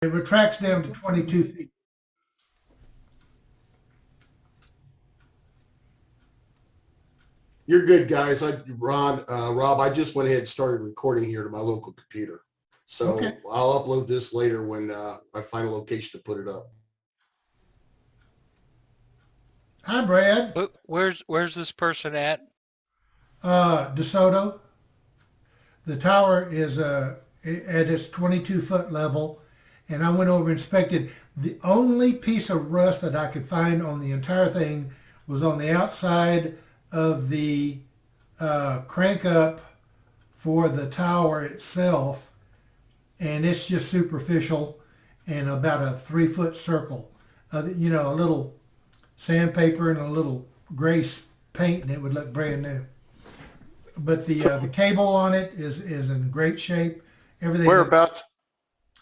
It retracts down to 22 feet. You're good, guys. Rob, I just went ahead and started recording here to my local computer. So Okay. I'll upload this later when I find a location to put it up. Hi, Brad. Where's this person at? DeSoto. The tower is at its 22-foot level, and I went over and inspected. The only piece of rust that I could find on the entire thing was on the outside of the crank up for the tower itself, and it's just superficial and about a 3-foot circle. A little sandpaper and a little gray paint, and it would look brand new. But the cable on it is in great shape. Everything. Whereabouts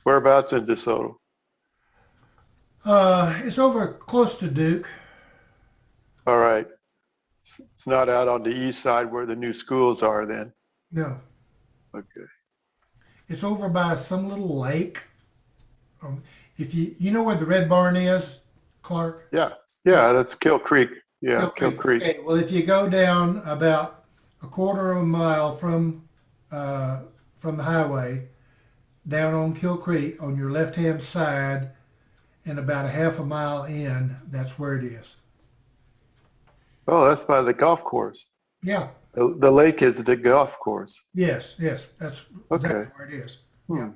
in DeSoto? It's over close to Duke. All right. It's not out on the east side where the new schools are then. No, Okay. it's over by some little lake. If you know where the Red Barn is, Clark. Yeah. Yeah, that's Kill Creek. Yeah, Kill Okay. Creek. Okay. Well, if you go down about a quarter of a mile from the highway, down on Kill Creek on your left-hand side, and about a half a mile in, that's where it is. Oh, that's by the golf course. Yeah. The lake is the golf course. Yes. That's Okay. exactly where it is. Yeah.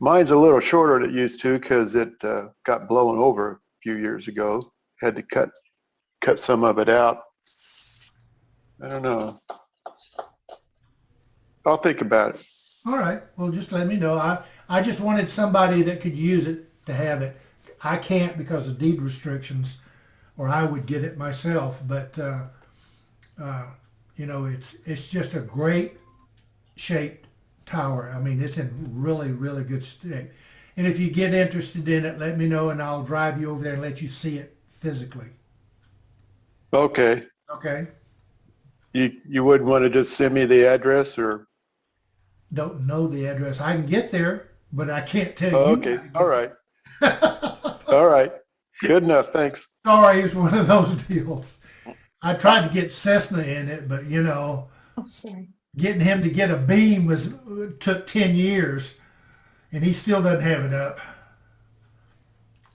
Mine's a little shorter than it used to because it got blown over a few years ago. Had to cut some of it out. I don't know. I'll think about it. All right. Well, just let me know. I just wanted somebody that could use it to have it. I can't because of deed restrictions, or I would get it myself. But it's just a great shaped tower. I mean, it's in really, really good state. And if you get interested in it, let me know, and I'll drive you over there and let you see it physically. Okay. Okay. You wouldn't want to just send me the address or? Don't know the address. I can get there, but I can't tell Oh, you. okay. All right. All right. Good enough. Thanks. Sorry, it's one of those deals. I tried to get Cessna in it, but Oh, sorry. getting him to get a beam took 10 years, and he still doesn't have it up.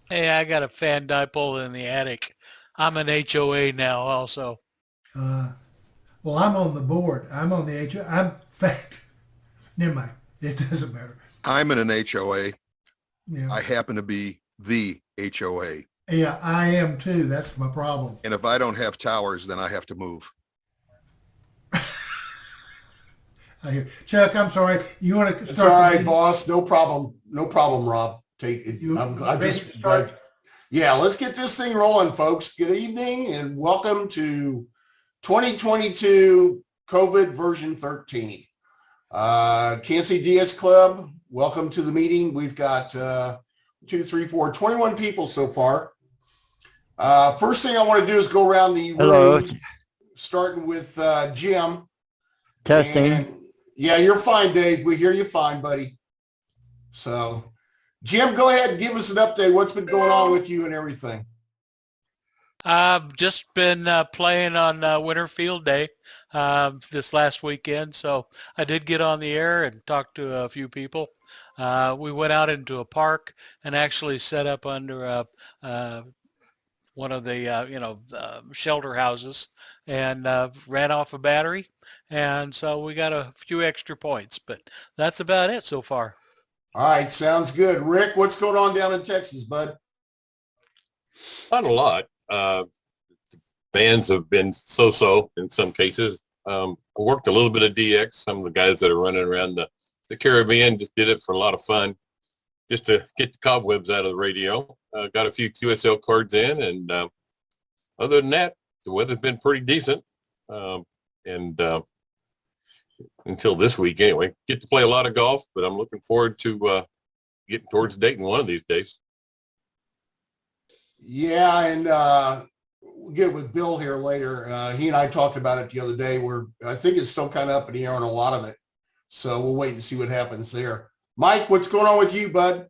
Hey, I got a fan dipole in the attic. I'm an HOA now also. Well, I'm on the board. I'm on the HOA. In fact, never mind. It doesn't matter. I'm in an HOA. Yeah, I happen to be the HOA. yeah, I am too. That's my problem. And if I don't have towers, then I have to move. I hear. Chuck, I'm sorry. You want to start? It's all the right, meeting? boss. No problem. No problem, Rob. Take it. You I ready just to start? yeah, let's get this thing rolling, folks. Good evening and welcome to 2022 COVID version 13. Kansas City DS Club, welcome to the meeting. We've got 21 people so far. First thing I want to do is go around the Hello. room, starting with Jim. Testing. And- yeah, you're fine, Dave. We hear you fine, buddy. So, Jim, go ahead and give us an update. What's been going on with you and everything? I've just been playing on Winter Field Day this last weekend, so I did get on the air and talk to a few people. We went out into a park and actually set up under one of the shelter houses and ran off a battery, and so we got a few extra points. But that's about it so far. All right, sounds good. Rick, what's going on down in Texas, bud? Not a lot. Bands have been so-so in some cases. I worked a little bit of DX. Some of the guys that are running around the Caribbean just did it for a lot of fun, just to get the cobwebs out of the radio. Got a few QSL cards in, and other than that, the weather's been pretty decent. And until this week, anyway, get to play a lot of golf. But I'm looking forward to getting towards Dayton one of these days. Yeah, and we'll get with Bill here later. He and I talked about it the other day where I think it's still kind of up in the air on a lot of it. So we'll wait and see what happens there. Mike, what's going on with you, bud?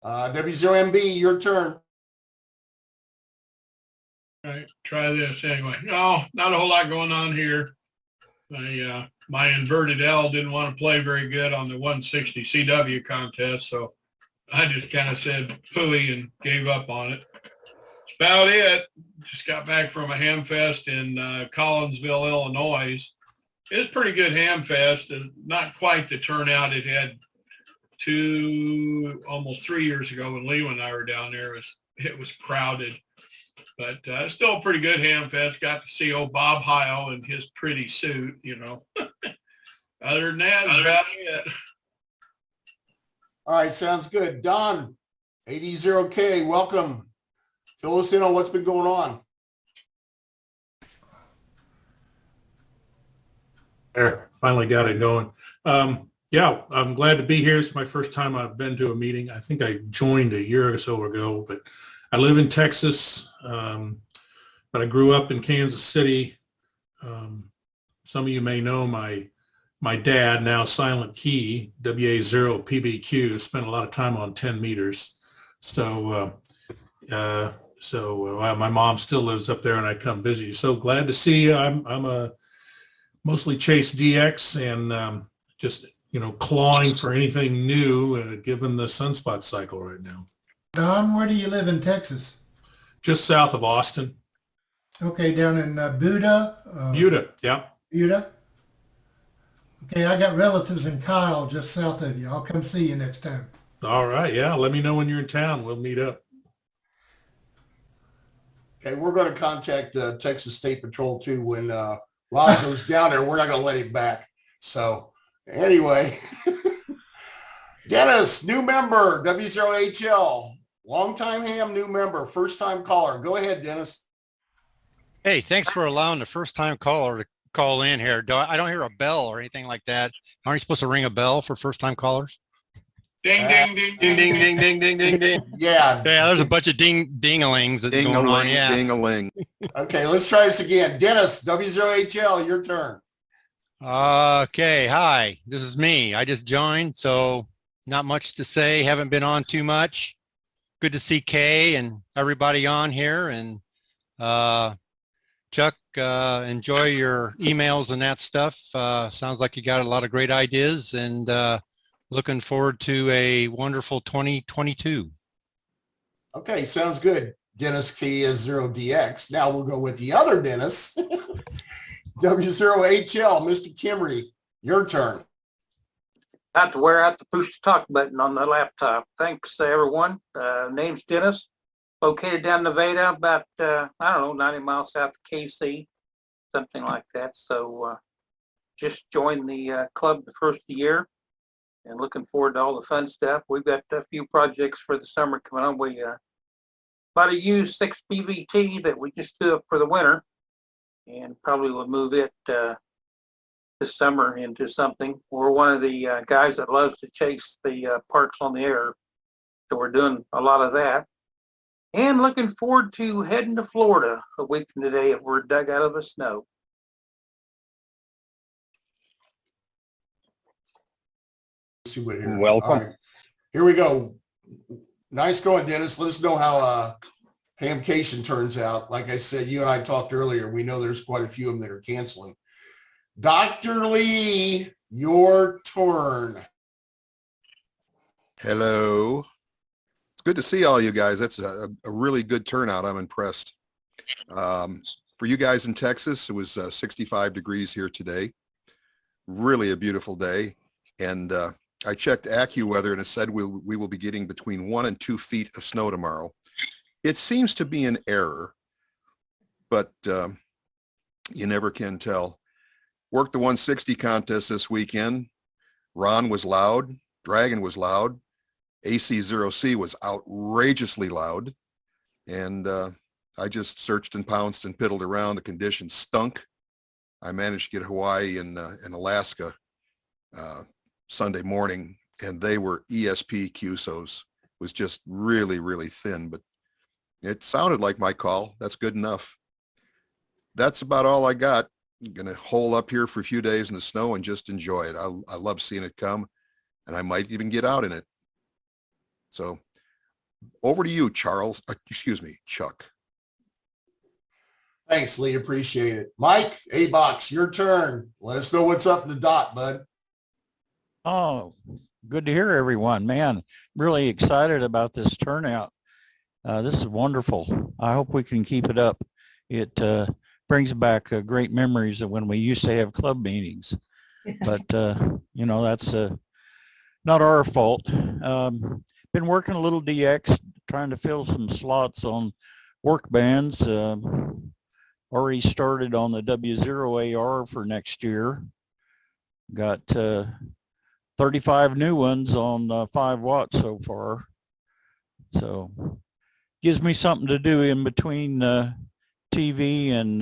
W0MB, your turn. All right, try this anyway. No, not a whole lot going on here. My inverted L didn't want to play very good on the 160 CW contest, so I just kind of said phooey and gave up on it. That's about it. Just got back from a ham fest in Collinsville, Illinois. It was a pretty good ham fest, and not quite the turnout it had almost 3 years ago when Lee and I were down there. It was crowded. But still a pretty good ham fest. Got to see old Bob Heil in his pretty suit, you know. Other than that, that's about it. All right, sounds good. Don, 80K, welcome. Fill us in on what's been going on. There, finally got it going. Yeah, I'm glad to be here. It's my first time I've been to a meeting. I think I joined a year or so ago, but I live in Texas, but I grew up in Kansas City. Some of you may know my dad, now Silent Key, WA0PBQ, spent a lot of time on 10 meters. So my mom still lives up there, and I come visit you. So glad to see you. I'm a mostly Chase DX and just clawing for anything new, given the sunspot cycle right now. Don, where do you live in Texas? Just south of Austin. Okay, down in Buda. Buda, yeah. Buda. Okay, I got relatives in Kyle, just south of you. I'll come see you next time. All right, yeah. Let me know when you're in town. We'll meet up. Okay, we're going to contact Texas State Patrol too when Rob goes down there. We're not going to let him back. So anyway, Dennis, new member, W0HL, longtime ham, new member, first time caller. Go ahead, Dennis. Hey, thanks for allowing the first-time caller to call in here. I don't hear a bell or anything like that. Aren't you supposed to ring a bell for first-time callers? Ding, ding, ding, Ding, ding, ding, ding, ding, ding, ding. Yeah. Yeah, there's a bunch of ding-a-lings that's going on. Ding-a-ling, Yeah. ding-a-ling. Okay, let's try this again. Dennis, W0HL, your turn. Okay, hi. This is me. I just joined, so not much to say. Haven't been on too much. Good to see Kay and everybody on here. And Chuck, enjoy your emails and that stuff. Sounds like you got a lot of great ideas, and looking forward to a wonderful 2022. Okay, sounds good. Dennis K is 0DX. Now we'll go with the other Dennis. W0HL, Mr. Kimberly, your turn. Have to wear out the push to talk button on the laptop. Thanks, everyone. Name's Dennis, located down in Nevada, about, 90 miles south of KC, something like that. So just joined the club the first of the year and looking forward to all the fun stuff. We've got a few projects for the summer coming on. We bought a used 6 BVT that we just threw up for the winter, and probably will move it this summer into something. We're one of the guys that loves to chase the parks on the air, so we're doing a lot of that. And looking forward to heading to Florida a week from today if we're dug out of the snow. Let's see what here. Welcome. All right. Here we go. Nice going, Dennis. Let us know how Hamcation turns out. Like I said, you and I talked earlier. We know there's quite a few of them that are canceling. Dr. Lee, your turn. Hello. It's good to see all you guys. That's a really good turnout. I'm impressed. For you guys in Texas, it was 65 degrees here today. Really a beautiful day. And I checked AccuWeather and it said we will be getting between 1 and 2 feet of snow tomorrow. It seems to be an error, but you never can tell. Worked the 160 contest this weekend. Ron was loud. Dragon was loud. AC0C was outrageously loud. And I just searched and pounced and piddled around. The conditions stunk. I managed to get Hawaii and Alaska Sunday morning, and they were ESP QSOs. It was just really, really thin, but it sounded like my call. That's good enough. That's about all I got. going to hole up here for a few days in the snow and just enjoy it. I love seeing it come, and I might even get out in it. So over to you, Charles. Excuse me, Chuck. Thanks, Lee. Appreciate it. Mike, A-Box, your turn. Let us know what's up in the dot, bud. Oh, good to hear everyone. Man, really excited about this turnout. This is wonderful. I hope we can keep it up. It brings back great memories of when we used to have club meetings. But, that's not our fault. Been working a little DX, trying to fill some slots on work bands. Already started on the W0AR for next year. Got 35 new ones on 5 watts so far. So gives me something to do in between TV and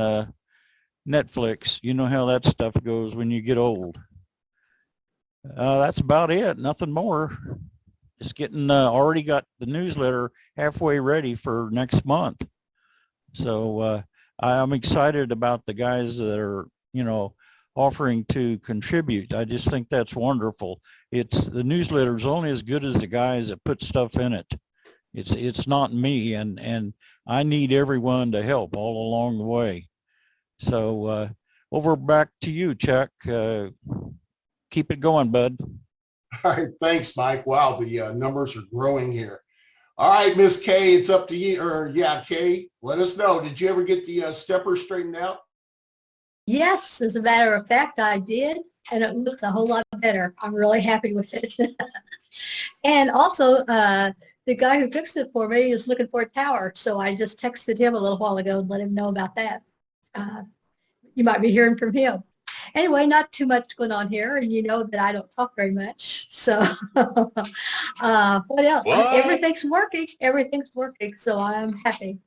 Netflix. You know how that stuff goes when you get old. That's about it. Nothing more. Just getting already got the newsletter halfway ready for next month. So I'm excited about the guys that are, offering to contribute. I just think that's wonderful. The newsletter is only as good as the guys that put stuff in it. It's not me, and I need everyone to help all along the way. So over back to you, Chuck. Keep it going, bud. All right. Thanks, Mike. Wow, the numbers are growing here. All right, Miss Kay, it's up to you. Kay, let us know. Did you ever get the stepper straightened out? Yes, as a matter of fact, I did, and it looks a whole lot better. I'm really happy with it. And also, the guy who fixed it for me is looking for a tower, so I just texted him a little while ago and let him know about that. You might be hearing from him. Anyway, not too much going on here, and you know that I don't talk very much. So what else? What? Everything's working, so I'm happy.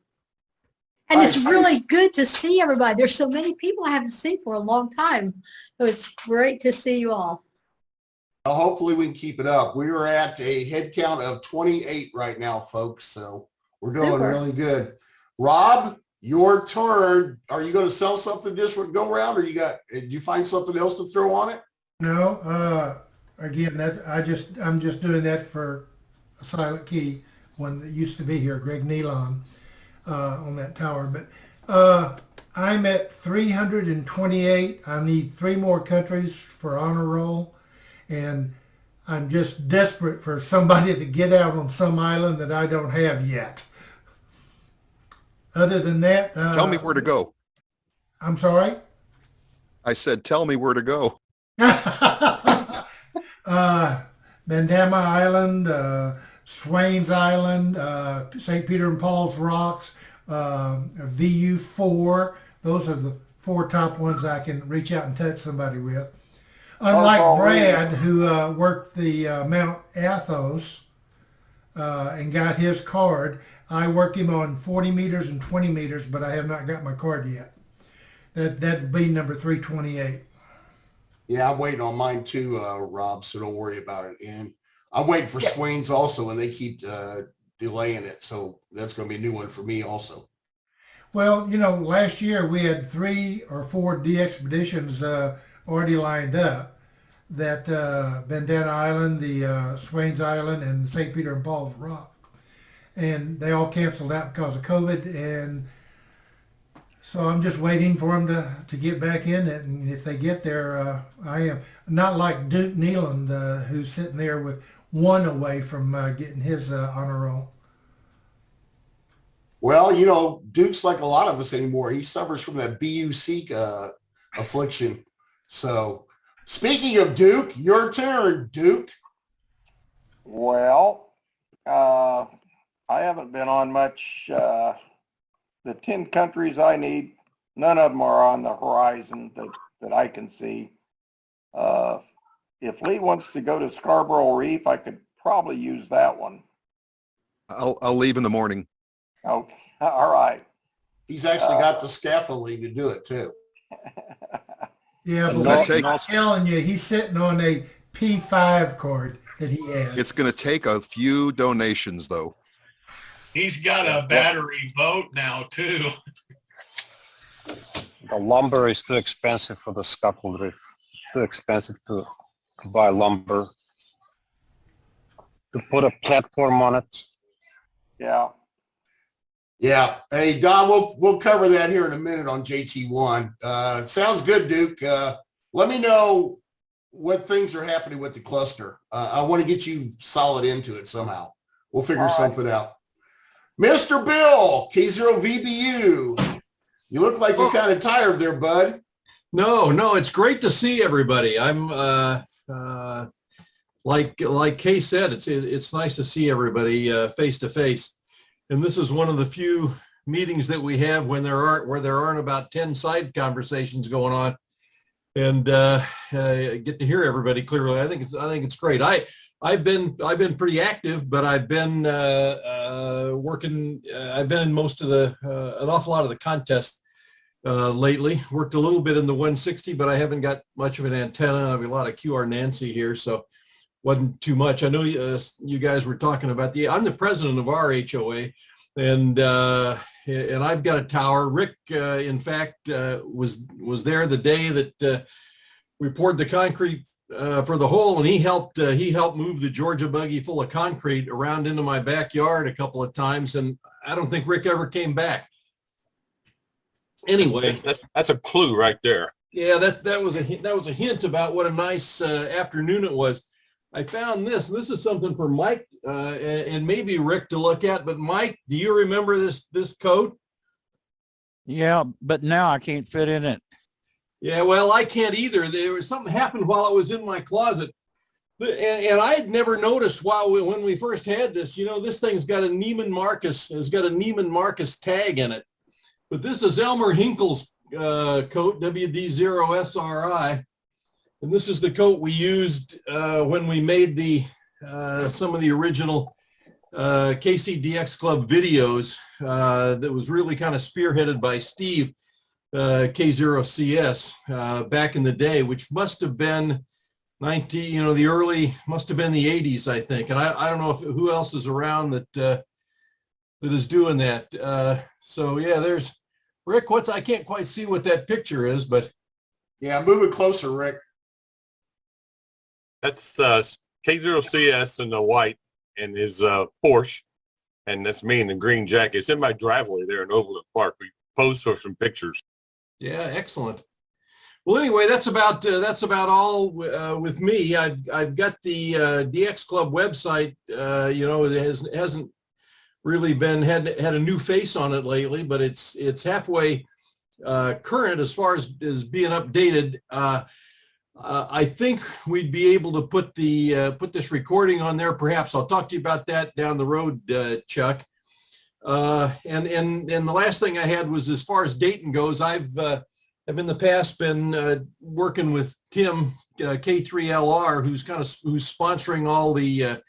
And it's Nice. really good to see everybody. There's so many people I haven't seen for a long time. So it's great to see you all. Well, hopefully we can keep it up. We are at a head count of 28 right now, folks. So we're doing Super. really good. Rob, your turn. Are you going to sell something this go around, or did you find something else to throw on it? No, again, I'm just doing that for a silent key, one that used to be here, Greg Nealon, on that tower. But I'm at 328. I need 3 more countries for honor roll, and I'm just desperate for somebody to get out on some island that I don't have yet. Other than that, Tell me where to go. I'm sorry. I said, tell me where to go. Bandama Island, Swains Island, St. Peter and Paul's Rocks, VU4. Those are the 4 top ones I can reach out and touch somebody with. Unlike Brad, who worked the Mount Athos and got his card, I worked him on 40 meters and 20 meters, but I have not got my card yet. That'd be number 328. Yeah, I'm waiting on mine too, Rob, so don't worry about it. And I'm waiting for Swains also, and they keep delaying it. So that's going to be a new one for me also. Well, last year we had 3 or 4 de-expeditions already lined up. That Bandana Island, the Swains Island, and St. Peter and Paul's Rock. And they all canceled out because of COVID. And so I'm just waiting for them to get back in it. And if they get there, I am. Not like Duke Nealand, who's sitting there with 1 away from getting his honor roll. Well, Duke's like a lot of us anymore. He suffers from that BUC affliction. So speaking of Duke, your turn, Duke. Well, I haven't been on much. The 10 countries I need, none of them are on the horizon that I can see. If Lee wants to go to Scarborough Reef, I could probably use that one. I'll leave in the morning. Okay, all right. He's actually got the scaffolding to do it too. Yeah, No, but take- I'm telling you, he's sitting on a P5 card that he has. It's going to take a few donations, though. He's got a battery boat now too. the lumber is too expensive for the scuttle drift. Too expensive to buy lumber. To put a platform on it. Yeah. Yeah. Hey, Don, we'll cover that here in a minute on JT1. Sounds good, Duke. Let me know what things are happening with the cluster. I want to get you solid into it somehow. We'll figure something out. Mr. Bill, K0VBU. You look like you're kind of tired there, bud. No, it's great to see everybody. I'm like Kay said, it's nice to see everybody face to face. And this is one of the few meetings that we have where there aren't about 10 side conversations going on, and get to hear everybody clearly. I think it's great. I've been pretty active, but I've been working. I've been in most of an awful lot of the contests lately. Worked a little bit in the 160, but I haven't got much of an antenna. I have a lot of QR Nancy here, so wasn't too much. I know you guys were talking about I'm the president of our HOA, and I've got a tower. Rick, in fact, was there the day that we poured the concrete for the hole, and he helped move the Georgia buggy full of concrete around into my backyard a couple of times, and I don't think Rick ever came back. Anyway, that's a clue right there. Yeah, that was a hint about what a nice afternoon it was. I found this. This is something for Mike and maybe Rick to look at. But Mike, do you remember this coat? Yeah, but now I can't fit in it. Yeah, well, I can't either. There was something happened while it was in my closet, and I had never noticed when we first had this. You know, this thing's got a Neiman Marcus tag in it. But this is Elmer Hinkle's coat, WD0SRI. And this is the coat we used when we made some of the original KCDX Club videos that was really kind of spearheaded by Steve, K0CS, back in the day, which must have been must have been the 80s, I think. And I don't know who else is around that is doing that. So yeah, there's Rick. I can't quite see what that picture is, but. Yeah, move it closer, Rick. That's K0CS in the white and his Porsche, and that's me in the green jacket. It's in my driveway there in Overland Park. We posed for some pictures. Yeah, excellent. Well, anyway, that's about all with me. I've got the DX Club website. It hasn't really had a new face on it lately, but it's halfway current as far as being updated. I think we'd be able to put this recording on there. Perhaps I'll talk to you about that down the road, Chuck. And the last thing I had was, as far as Dayton goes, I've in the past been working with Tim K3LR, who's sponsoring all the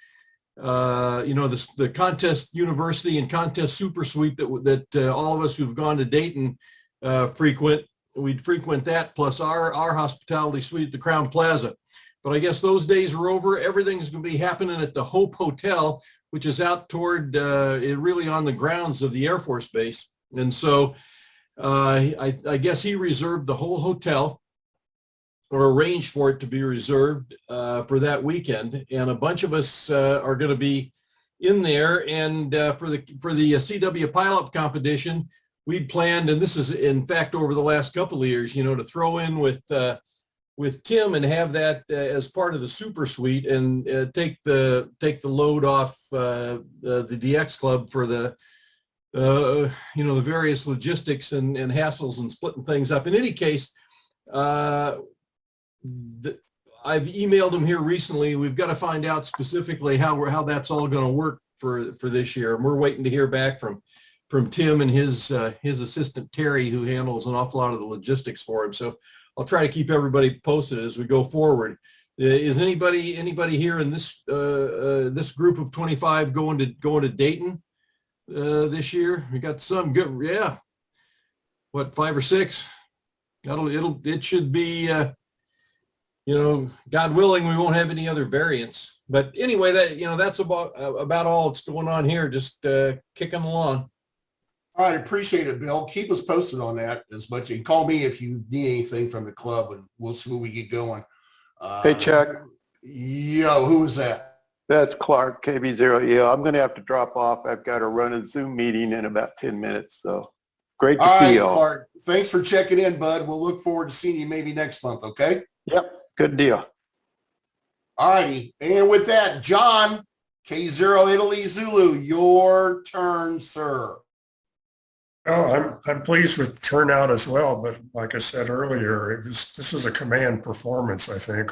the contest university and contest super suite that all of us who've gone to Dayton frequent. We'd frequent that, plus our hospitality suite at the Crown Plaza. But I guess those days are over. Everything's going to be happening at the Hope Hotel, which is out toward really on the grounds of the Air Force Base. And so I guess he reserved the whole hotel, or arranged for it to be reserved for that weekend. And a bunch of us are going to be in there. And for the CW pilot competition, we'd planned, and this is in fact over the last couple of years, to throw in with Tim and have that as part of the super suite, and take the load off the DX Club for the the various logistics and hassles and splitting things up. In any case, I've emailed him here recently. We've got to find out specifically how that's all going to work for this year, and we're waiting to hear back from Tim and his assistant Terry, who handles an awful lot of the logistics for him. So I'll try to keep everybody posted as we go forward. Is anybody here in this group of 25 going to Dayton this year? We got some good, yeah. What, 5 or 6? It should be. God willing, we won't have any other variants. But anyway, that's about all that's going on here. Just kicking along. All right, appreciate it, Bill. Keep us posted on that as much, and call me if you need anything from the club, and we'll see where we get going. Hey, Chuck. Yo, who was that? That's Clark, KB0. Yeah, I'm going to have to drop off. I've got to run a Zoom meeting in about 10 minutes. So great to see you all. Clark. Thanks for checking in, bud. We'll look forward to seeing you maybe next month, okay? Yep, good deal. All righty. And with that, John, K0 Italy Zulu, your turn, sir. Oh, I'm pleased with the turnout as well, but like I said earlier, this was a command performance, I think,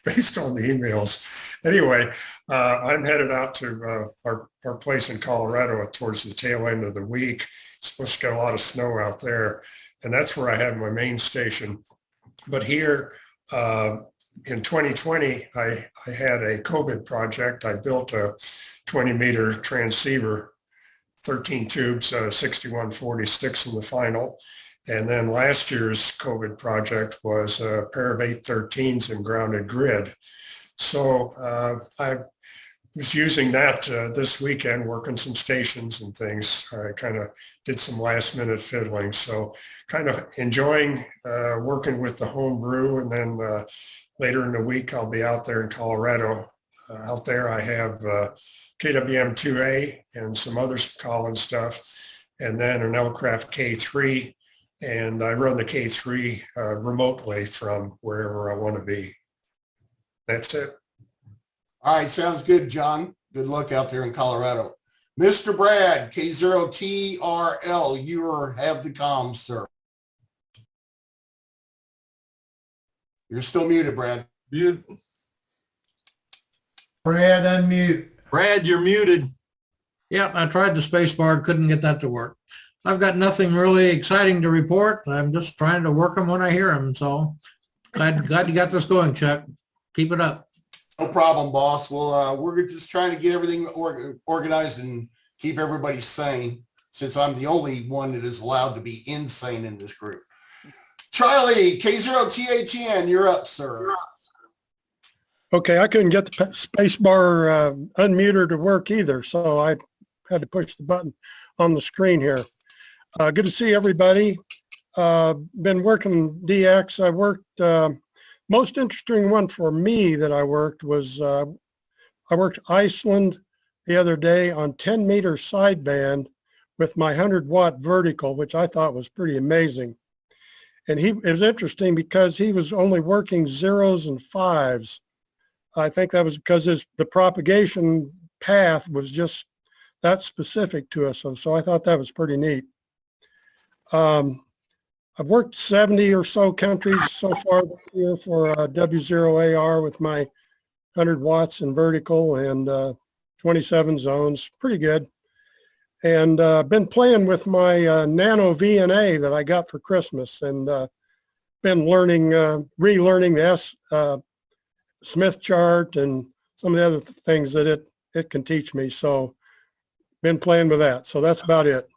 based on the emails. Anyway, I'm headed out to our place in Colorado towards the tail end of the week. It's supposed to get a lot of snow out there, and that's where I have my main station. But here in 2020, I had a COVID project. I built a 20-meter transceiver, 13 tubes, 6140 sticks in the final. And then last year's COVID project was a pair of 813s in grounded grid. So I was using that this weekend, working some stations and things. I kind of did some last minute fiddling. So kind of enjoying working with the home brew. And then later in the week, I'll be out there in Colorado. Out there I have KWM2A and some other Collins stuff, and then an Elcraft K3, and I run the K3 remotely from wherever I want to be. That's it. All right, sounds good, John. Good luck out there in Colorado. Mr. Brad, K0TRL, you have the comms, sir. You're still muted, Brad. Mute. Brad, unmute. Brad, you're muted. Yep, I tried the space bar, couldn't get that to work. I've got nothing really exciting to report. I'm just trying to work them when I hear them. So glad you got this going, Chuck. Keep it up. No problem, boss. Well, we're just trying to get everything organized and keep everybody sane, since I'm the only one that is allowed to be insane in this group. Charlie, K0THN, you're up, sir. Okay, I couldn't get the space bar unmuted to work either, so I had to push the button on the screen here. Good to see everybody. Been working DX. I worked, most interesting one for me that I worked was, I worked Iceland the other day on 10-meter sideband with my 100-watt vertical, which I thought was pretty amazing. And it was interesting because he was only working 0s and 5s. I think that was because the propagation path was just that specific to us. So I thought that was pretty neat. I've worked 70 or so countries so far this year for W0AR with my 100 watts and vertical and 27 zones, pretty good. And been playing with my Nano VNA that I got for Christmas, and been learning, relearning the Smith chart and some of the other things that it can teach me. So been playing with that. So that's about it.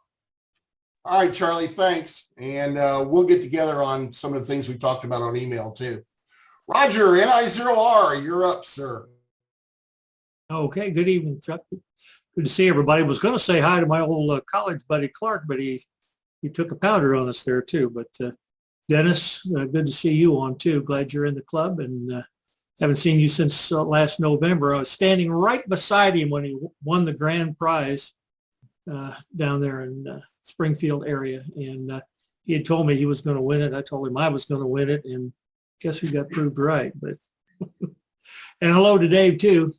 All right, Charlie, thanks. And we'll get together on some of the things we talked about on email too. Roger, NI0R, you're up, sir. Okay, good evening, Chuck. Good to see everybody. Was going to say hi to my old college buddy Clark, but he took a powder on us there too. But Dennis, good to see you on too. Glad you're in the club, and haven't seen you since last November. I was standing right beside him when he won the grand prize down there in Springfield area, and he had told me he was going to win it. I told him I was going to win it, and guess who got proved right? But and hello to Dave too.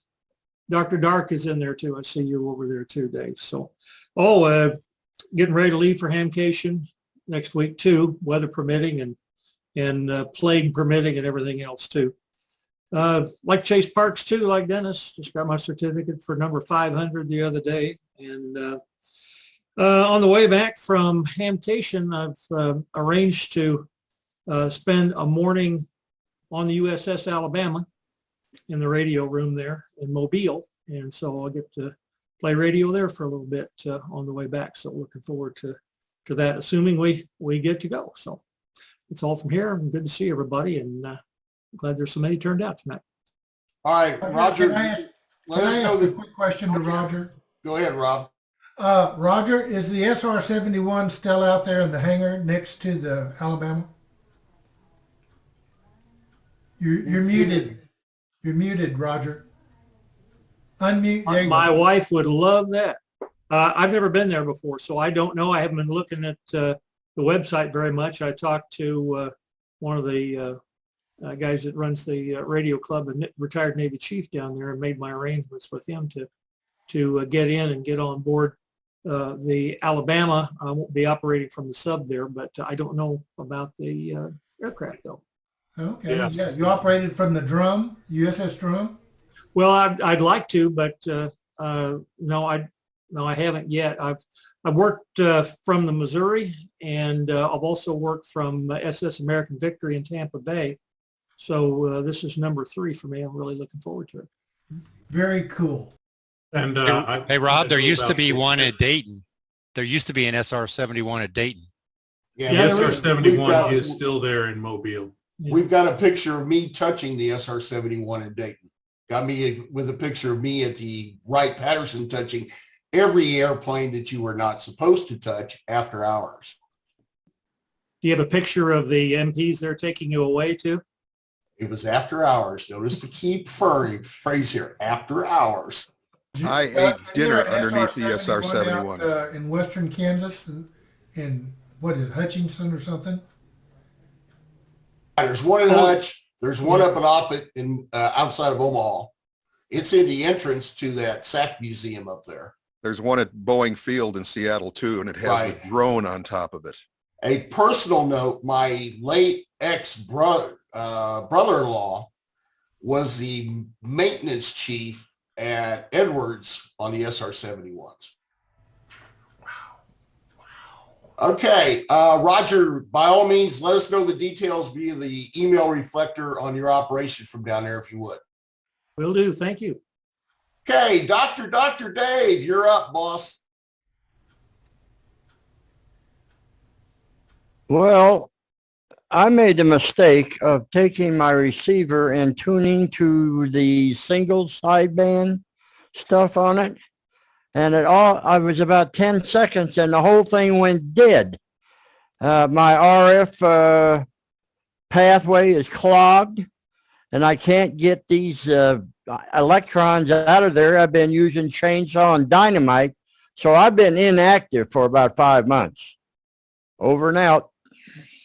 Dr. Dark is in there too. I see you over there too, Dave. So, getting ready to leave for Hamcation next week too, weather permitting and plague permitting and everything else too. Like Chase Parks too, like Dennis. Just got my certificate for number 500 the other day. And on the way back from Hamcation, I've arranged to spend a morning on the USS Alabama in the radio room there in Mobile. And so I'll get to play radio there for a little bit on the way back. So looking forward to that, assuming we get to go. So it's all from here. Good to see everybody, and glad there's so many turned out tonight. All right, Roger. Can I ask a quick question to Roger? Go ahead, Rob. Roger, is the SR-71 still out there in the hangar next to the Alabama? You're muted. You're muted, Roger. Unmute. There you My go. wife would love that. I've never been there before, so I don't know. I haven't been looking at the website very much. I talked to one of the guys that runs the radio club, a retired Navy chief down there, and made my arrangements with him to get in and get on board the Alabama. I won't be operating from the sub there, but I don't know about the aircraft though. Okay. Yes. Yeah. You operated from the Drum, USS Drum? Well, I'd like to, but no, I haven't yet. I've worked from the Missouri, and I've also worked from SS American Victory in Tampa Bay. So this is number 3 for me. I'm really looking forward to it. Very cool. And Hey, Rob, there used to be one at Dayton. There used to be an SR-71 at Dayton. Yeah, the SR-71 is still there in Mobile. We've got a picture of me touching the SR-71 in Dayton. Got me with a picture of me at the Wright-Patterson touching every airplane that you were not supposed to touch after hours. Do you have a picture of the MPs they're taking you away to? It was after hours. Notice the key phrase here, after hours. I ate dinner underneath the SR-71. Out, in western Kansas, in what is it, Hutchinson or something? There's one in Hutch. There's one up at Offutt in outside of Omaha. It's in the entrance to that SAC museum up there. There's one at Boeing Field in Seattle too, and it has the drone on top of it. A personal note, my late brother-in-law was the maintenance chief at Edwards on the SR-71s. Okay, Roger, by all means, let us know the details via the email reflector on your operation from down there, if you would. Will do. Thank you. Okay, Dr. Dave, you're up, boss. Well, I made the mistake of taking my receiver and tuning to the single sideband stuff on it. And I was about 10 seconds and the whole thing went dead. My RF pathway is clogged and I can't get these electrons out of there. I've been using chainsaw and dynamite. So I've been inactive for about 5 months. Over and out.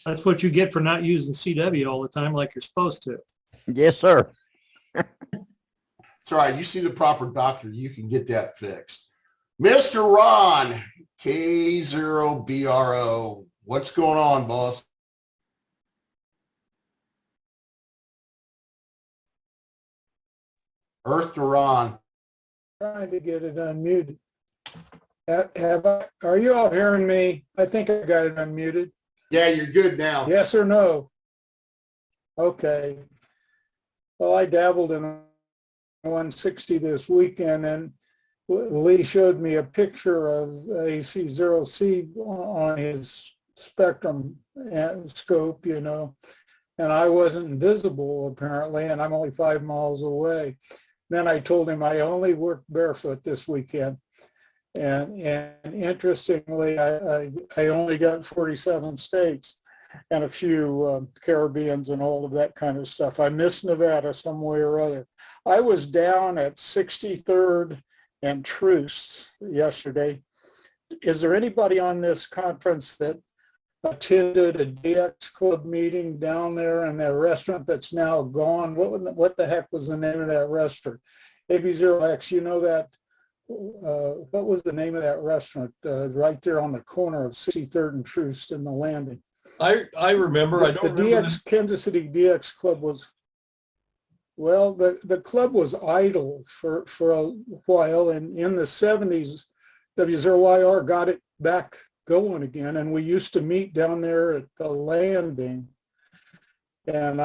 That's what you get for not using CW all the time like you're supposed to. Yes, sir. It's all right. You see the proper doctor, you can get that fixed. Mr. Ron, K0BRO. What's going on, boss? Earth to Ron. Trying to get it unmuted. Are you all hearing me? I think I got it unmuted. Yeah, you're good now. Yes or no? Okay. Well, I dabbled in 160 this weekend, and Lee showed me a picture of AC0C on his spectrum scope, and I wasn't invisible apparently, and I'm only 5 miles away. Then I told him I only worked barefoot this weekend. And interestingly, I only got 47 states and a few Caribbeans and all of that kind of stuff. I missed Nevada some way or other. I was down at 63rd and Troost yesterday. Is there anybody on this conference that attended a DX Club meeting down there in that restaurant that's now gone? What the heck was the name of that restaurant? AB0X, you know that? What was the name of that restaurant right there on the corner of 63rd and Troost in the Landing? I remember. I don't remember. The Kansas City DX Club was, well, the club was idle for a while, and in the 70s, W0YR got it back going again, and we used to meet down there at the Landing. And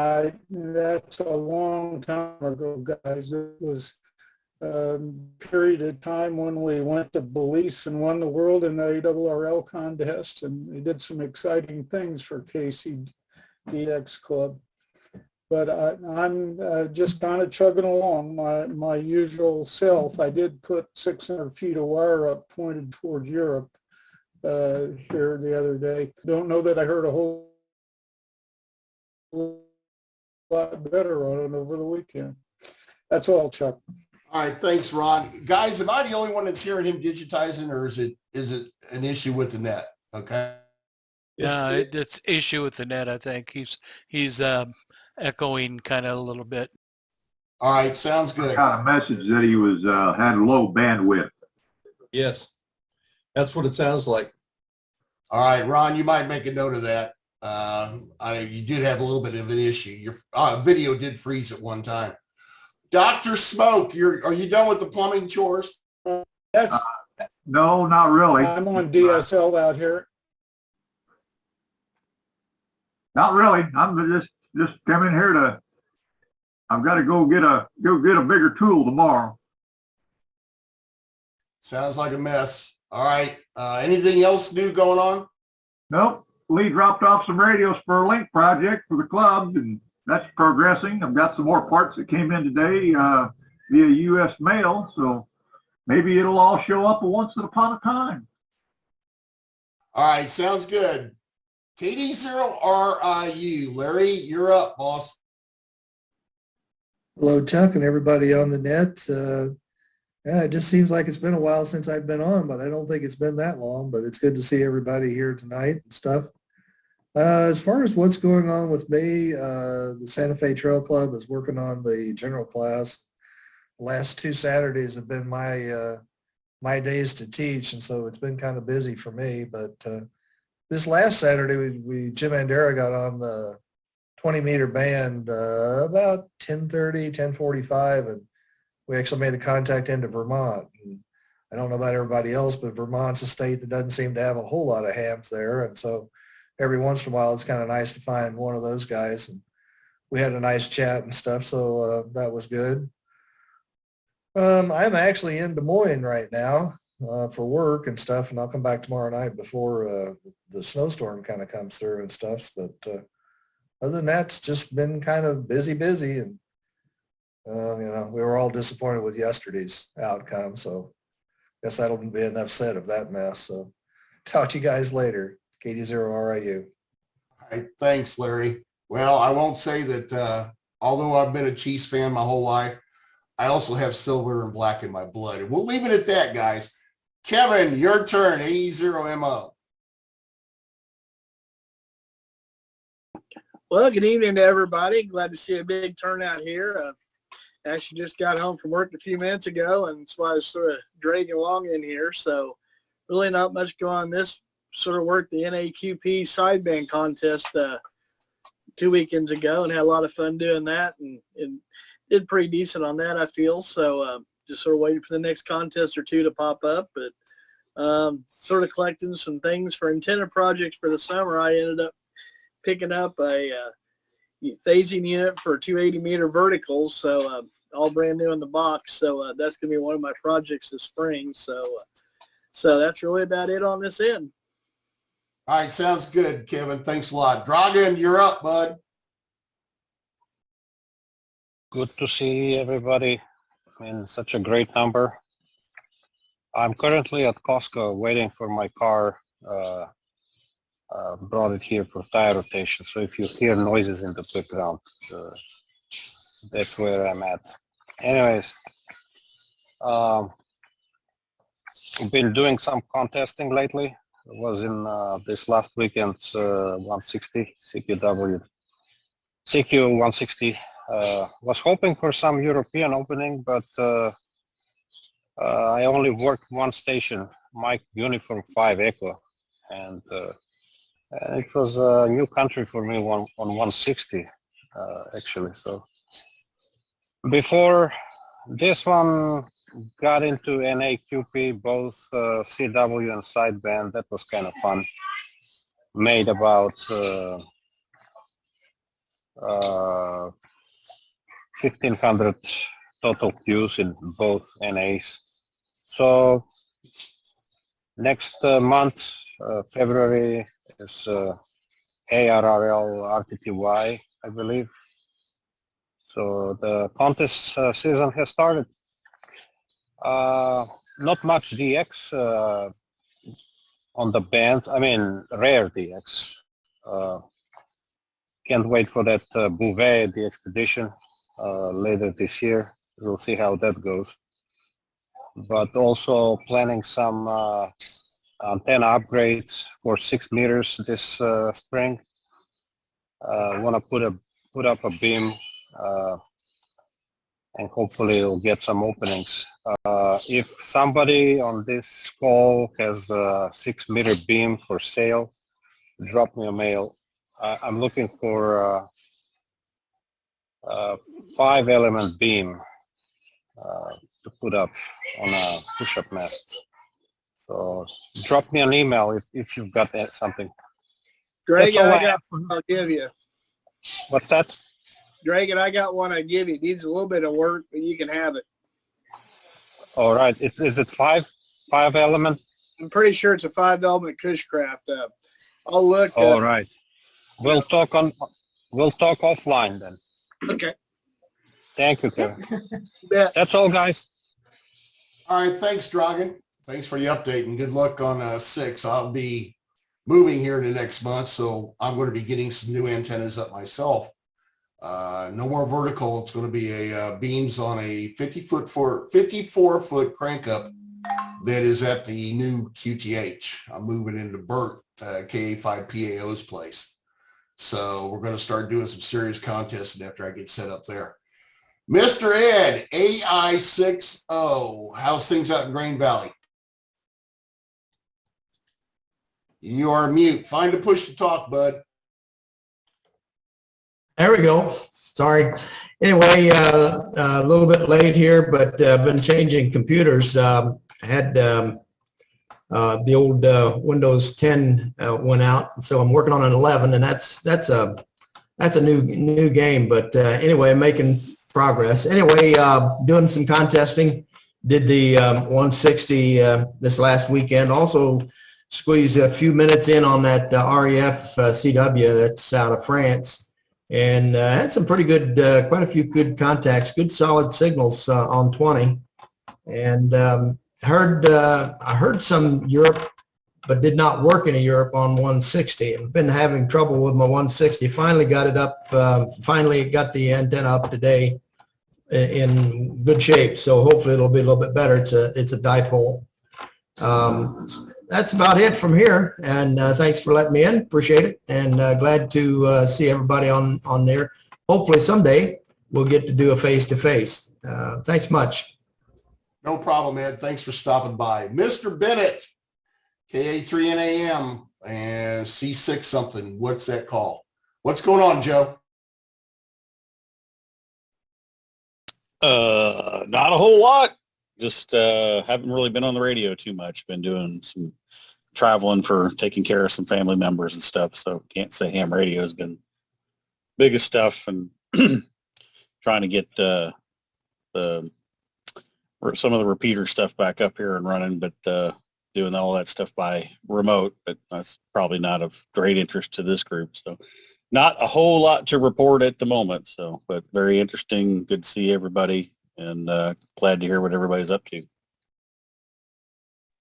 that's a long time ago, guys. It was period of time when we went to Belize and won the world in the ARRL contest, and we did some exciting things for KCDX Club. but I'm just kind of chugging along my usual self. I did put 600 feet of wire up pointed toward Europe here the other day. Don't know that I heard a whole lot better on it over the weekend. That's all, Chuck. All right, thanks, Ron. Guys, am I the only one that's hearing him digitizing, or is it an issue with the net? Okay. Yeah, it's issue with the net. I think he's echoing kind of a little bit. All right, sounds good. I got a message that he was had low bandwidth. Yes, that's what it sounds like. All right, Ron, you might make a note of that. You did have a little bit of an issue. Your video did freeze at one time. Dr. Smoke, are you done with the plumbing chores? No, not really. I'm on DSL out here. Not really. I'm just coming here to. I've got to go get a bigger tool tomorrow. Sounds like a mess. All right. Anything else new going on? Nope. Lee dropped off some radios for a link project for the club, and that's progressing. I've got some more parts that came in today via U.S. mail, so maybe it'll all show up once upon a time. All right, sounds good. KD0RIU. Larry, you're up, boss. Hello, Chuck, and everybody on the net. Yeah, it just seems like it's been a while since I've been on, but I don't think it's been that long. But it's good to see everybody here tonight and stuff. As far as what's going on with me, the Santa Fe Trail Club is working on the general class. The last 2 Saturdays have been my days to teach, and so it's been kind of busy for me. But this last Saturday, Jim Andera got on the 20-meter band about 10:30, 10:45, and we actually made a contact into Vermont. And I don't know about everybody else, but Vermont's a state that doesn't seem to have a whole lot of hams there, and so every once in a while, it's kind of nice to find one of those guys. And we had a nice chat and stuff, so that was good. I'm actually in Des Moines right now for work and stuff, and I'll come back tomorrow night before the snowstorm kind of comes through and stuff. But other than that, it's just been kind of busy. And, we were all disappointed with yesterday's outcome, so I guess that'll be enough said of that mess. So talk to you guys later. KD0RIU. All right, thanks, Larry. Well, I won't say that although I've been a Chiefs fan my whole life, I also have silver and black in my blood. And we'll leave it at that, guys. Kevin, your turn, AE0MO. Well, good evening to everybody. Glad to see a big turnout here. Actually just got home from work a few minutes ago, and that's why I was sort of dragging along in here. So really not much going on this sort of worked the NAQP sideband contest 2 weekends ago and had a lot of fun doing that and did pretty decent on that, I feel. So just sort of waiting for the next contest or two to pop up. But sort of collecting some things for intended projects for the summer. I ended up picking up a phasing unit for 280-meter verticals, so all brand new in the box. So that's going to be one of my projects this spring. So that's really about it on this end. All right, sounds good, Kevin. Thanks a lot. Dragan, you're up, bud. Good to see everybody in such a great number. I'm currently at Costco waiting for my car. Brought it here for tire rotation. So if you hear noises in the background, that's where I'm at. Anyways, I've been doing some contesting lately. I was in this last weekend's 160 CQ 160. Was hoping for some European opening, but I only worked one station, Mike Uniform 5 Echo, and it was a new country for me on 160 actually. So before this one got into NAQP, both CW and sideband. That was kind of fun. Made about 1,500 total queues in both NAs. So next month, February, is ARRL RTTY, I believe. So the contest season has started. Not much DX on the bands. I mean, rare DX. Can't wait for that Bouvet, the expedition, later this year. We'll see how that goes. But also planning some antenna upgrades for 6 meters this spring. Want to put up a beam, and hopefully it'll get some openings. If somebody on this call has a 6 meter beam for sale, drop me a mail. I'm looking for a 5-element beam to put up on a push-up mast. So drop me an email if you've got something. Greg, That's all I I got have. one I'll give you. What's that? Greg, and I got one I'll give you. It needs a little bit of work, but you can have it. All right. Is it 5-element? I'm pretty sure it's a 5-element Cushcraft. I'll look. All right. We'll talk offline then. Okay. Thank you, Kevin. Yeah. That's all, guys. All right, thanks, Dragan. Thanks for the update and good luck on 6. I'll be moving here in the next month, so I'm going to be getting some new antennas up myself. No more vertical. It's going to be a beams on a 54-foot crank up that is at the new QTH. I'm moving into Bert, KA5PAO's place. So we're going to start doing some serious contesting after I get set up there. Mr. Ed, AI60. How's things out in Grain Valley? You are mute. Find a push to talk, bud. There we go. Sorry. Anyway, a little bit late here, but I've been changing computers. Had the old Windows 10 went out, so I'm working on an 11, and that's a new game. But anyway, I'm making progress. Anyway, doing some contesting. Did the 160 this last weekend. Also squeezed a few minutes in on that REF CW that's out of France, and had some pretty good, quite a few good contacts, good solid signals on 20, and I heard some Europe, but did not work in Europe on 160. I've been having trouble with my 160. Finally got it up. Finally got the antenna up today in good shape. So hopefully it'll be a little bit better. It's a dipole. That's about it from here. And thanks for letting me in. Appreciate it. And glad to see everybody on there. Hopefully someday we'll get to do a face-to-face. Thanks much. No problem, Ed. Thanks for stopping by. Mr. Bennett, KA3NAM and C6 something. What's that call? What's going on, Joe? Not a whole lot. Just haven't really been on the radio too much. Been doing some traveling for taking care of some family members and stuff. So can't say ham radio has been biggest stuff, and trying to get some of the repeater stuff back up here and running, but doing all that stuff by remote, but that's probably not of great interest to this group. So not a whole lot to report at the moment. So, but very interesting. Good to see everybody, and glad to hear what everybody's up to.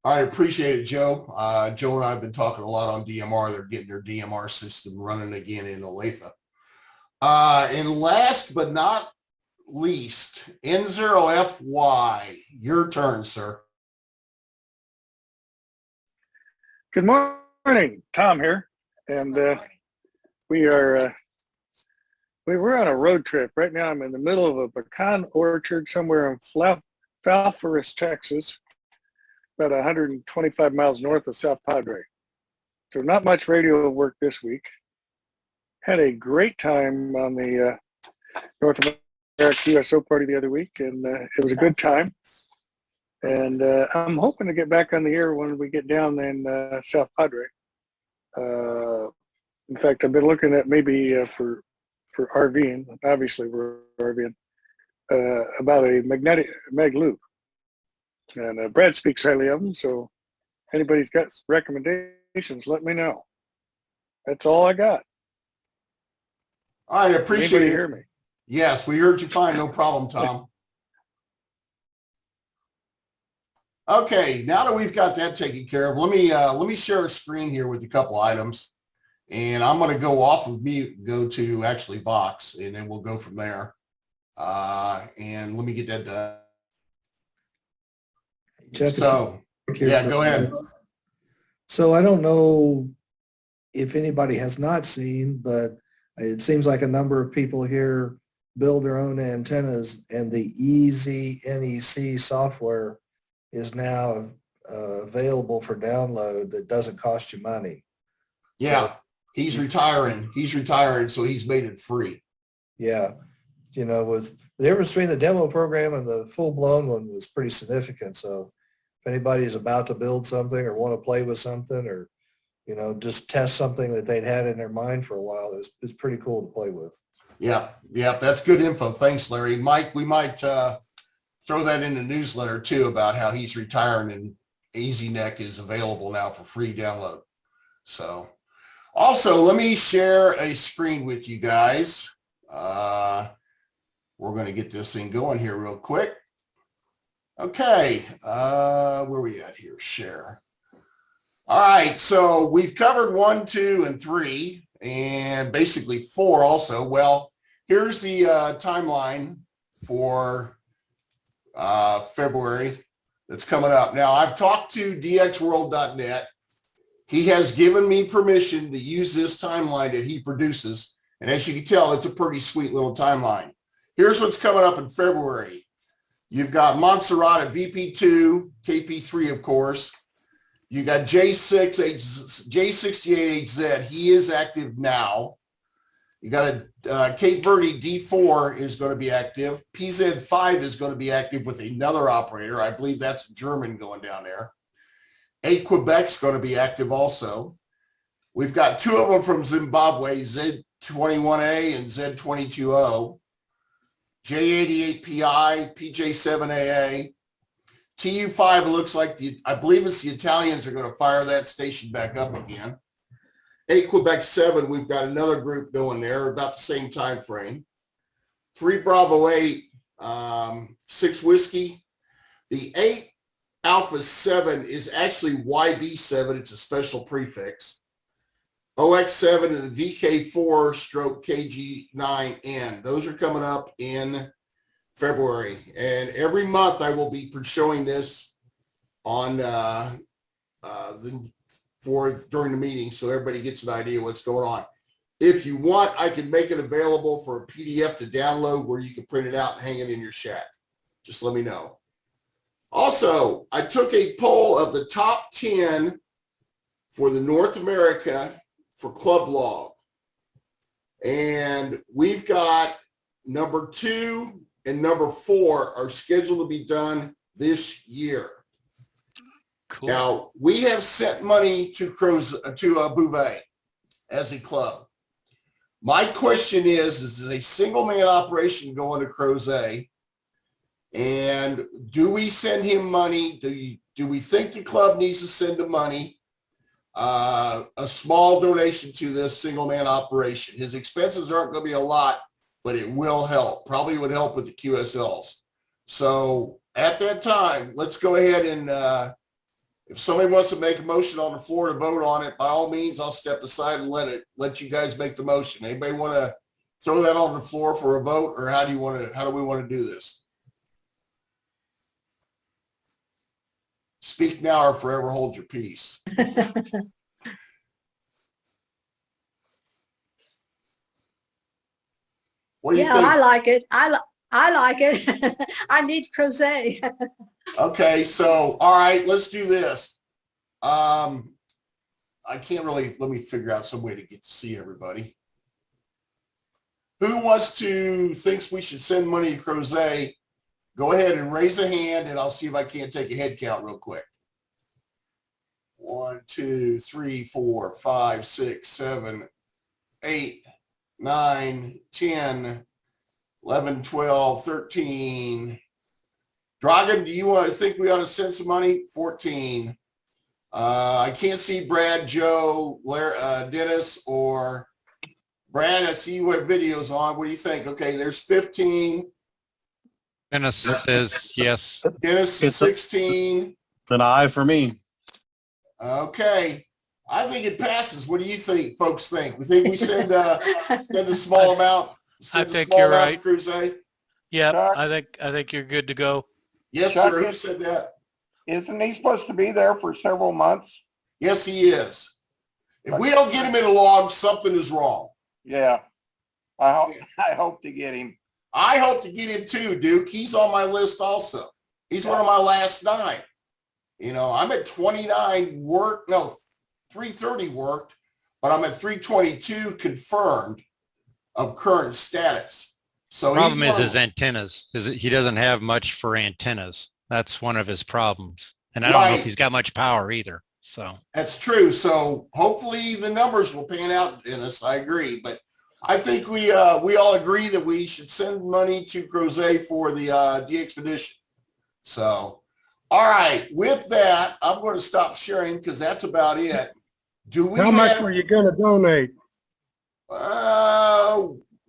I appreciate it, Joe. Joe and I have been talking a lot on DMR. They're getting their DMR system running again in Olathe. And last but not least, N0FY, your turn, sir. Good morning, Tom here, and we're on a road trip right now. I'm in the middle of a pecan orchard somewhere in Falfurus, Texas, about 125 miles north of South Padre. So not much radio work this week. Had a great time on the North America USO party the other week, and it was a good time. And I'm hoping to get back on the air when we get down in South Padre. In fact, I've been looking at maybe for RVing, obviously we're RVing, about a magnetic mag loop. And Brad speaks highly of them, so anybody's got recommendations, let me know. That's all I got. I appreciate Anybody it. hear me? Yes, we heard you fine. No problem, Tom. Okay, now that we've got that taken care of, let me share a screen here with a couple items, and I'm going to go off of mute, go to actually Vox, and then we'll go from there. And let me get that done. Jeff, So, yeah, go ahead. So I don't know if anybody has not seen, but it seems like a number of people here build their own antennas, and the Easy NEC software is now available for download that doesn't cost you money. Yeah, he's retiring. He's retiring, so he's made it free. Yeah. You know, with the difference between the demo program and the full-blown one was pretty significant. So if anybody is about to build something or want to play with something, or, you know, just test something that they'd had in their mind for a while, it's pretty cool to play with. Yeah, that's good info. Thanks, Larry. Mike, we might throw that in the newsletter too about how he's retiring, and EasyNet is available now for free download. So also, let me share a screen with you guys. We're going to get this thing going here real quick. Okay, where we at here? Share. All right, so we've covered 1, 2, and 3, and basically 4 also. Well, here's the timeline for February that's coming up. Now, I've talked to dxworld.net. He has given me permission to use this timeline that he produces, and as you can tell, it's a pretty sweet little timeline. Here's what's coming up in February. You've got Montserrat at VP2, KP3, of course. You got J68HZ. He is active now. You got a Cape Verde D4 is going to be active. PZ5 is going to be active with another operator. I believe that's German going down there. A Quebec's going to be active also. We've got 2 of them from Zimbabwe, Z21A and Z22O. J88PI, PJ7AA. TU5 looks like I believe it's the Italians are going to fire that station back up again. 8 Quebec 7, we've got another group going there about the same time frame. 3 Bravo 8, 6 Whiskey. The 8 Alpha 7 is actually YB7. It's a special prefix. OX7 and the VK4 stroke KG9N. Those are coming up in February. And every month I will be showing this on during the meeting so everybody gets an idea what's going on. If you want, I can make it available for a PDF to download where you can print it out and hang it in your shack. Just let me know. Also, I took a poll of the top 10 for the North America for Club Log. And we've got number 2 and number 4 are scheduled to be done this year. Cool. Now, we have sent money to Bouvet as a club. My question is a single man operation going to Crozet? And do we send him money? Do we think the club needs to send him money? A small donation to this single man operation. His expenses aren't going to be a lot, but it will help. Probably would help with the QSLs. So at that time, let's go ahead and if somebody wants to make a motion on the floor to vote on it, by all means, I'll step aside and let you guys make the motion. Anybody want to throw that on the floor for a vote, or how do we want to do this? Speak now or forever hold your peace. What do you think? I like it. I like it. I need Crozet. Okay, so all right, let's do this. I can't really. Let me figure out some way to get to see everybody. Who thinks we should send money to Crozet? Go ahead and raise a hand, and I'll see if I can't take a head count real quick. 1, 2, 3, 4, 5, 6, 7, 8, 9, 10, 11, 12, 13. Dragan, do you think we ought to send some money? 14. I can't see Brad, Joe, Dennis, or Brad, I see you have videos on. What do you think? Okay, there's 15. Dennis says yes. Dennis is 16. It's an aye for me. Okay. I think it passes. What do you think, folks think? We think we send a small amount? I Send a think small you're amount right. to Crusade? Yeah, Chuck? I think you're good to go. Yes, Chuck, sir. Who said that? Isn't he supposed to be there for several months? Yes, he is. If we don't get him in a log, something is wrong. Yeah. I hope to get him. I hope to get him too, Duke. He's on my list also. He's one of my last 9. You know, I'm at 29 330 worked, but I'm at 322 confirmed of current status. So Problem is his antennas. He doesn't have much for antennas. That's one of his problems. And I don't know if he's got much power either. So that's true. So hopefully the numbers will pan out, Dennis. I agree. But I think we all agree that we should send money to Crozet for the DXpedition. So, all right. With that, I'm going to stop sharing because that's about it. How much were you going to donate?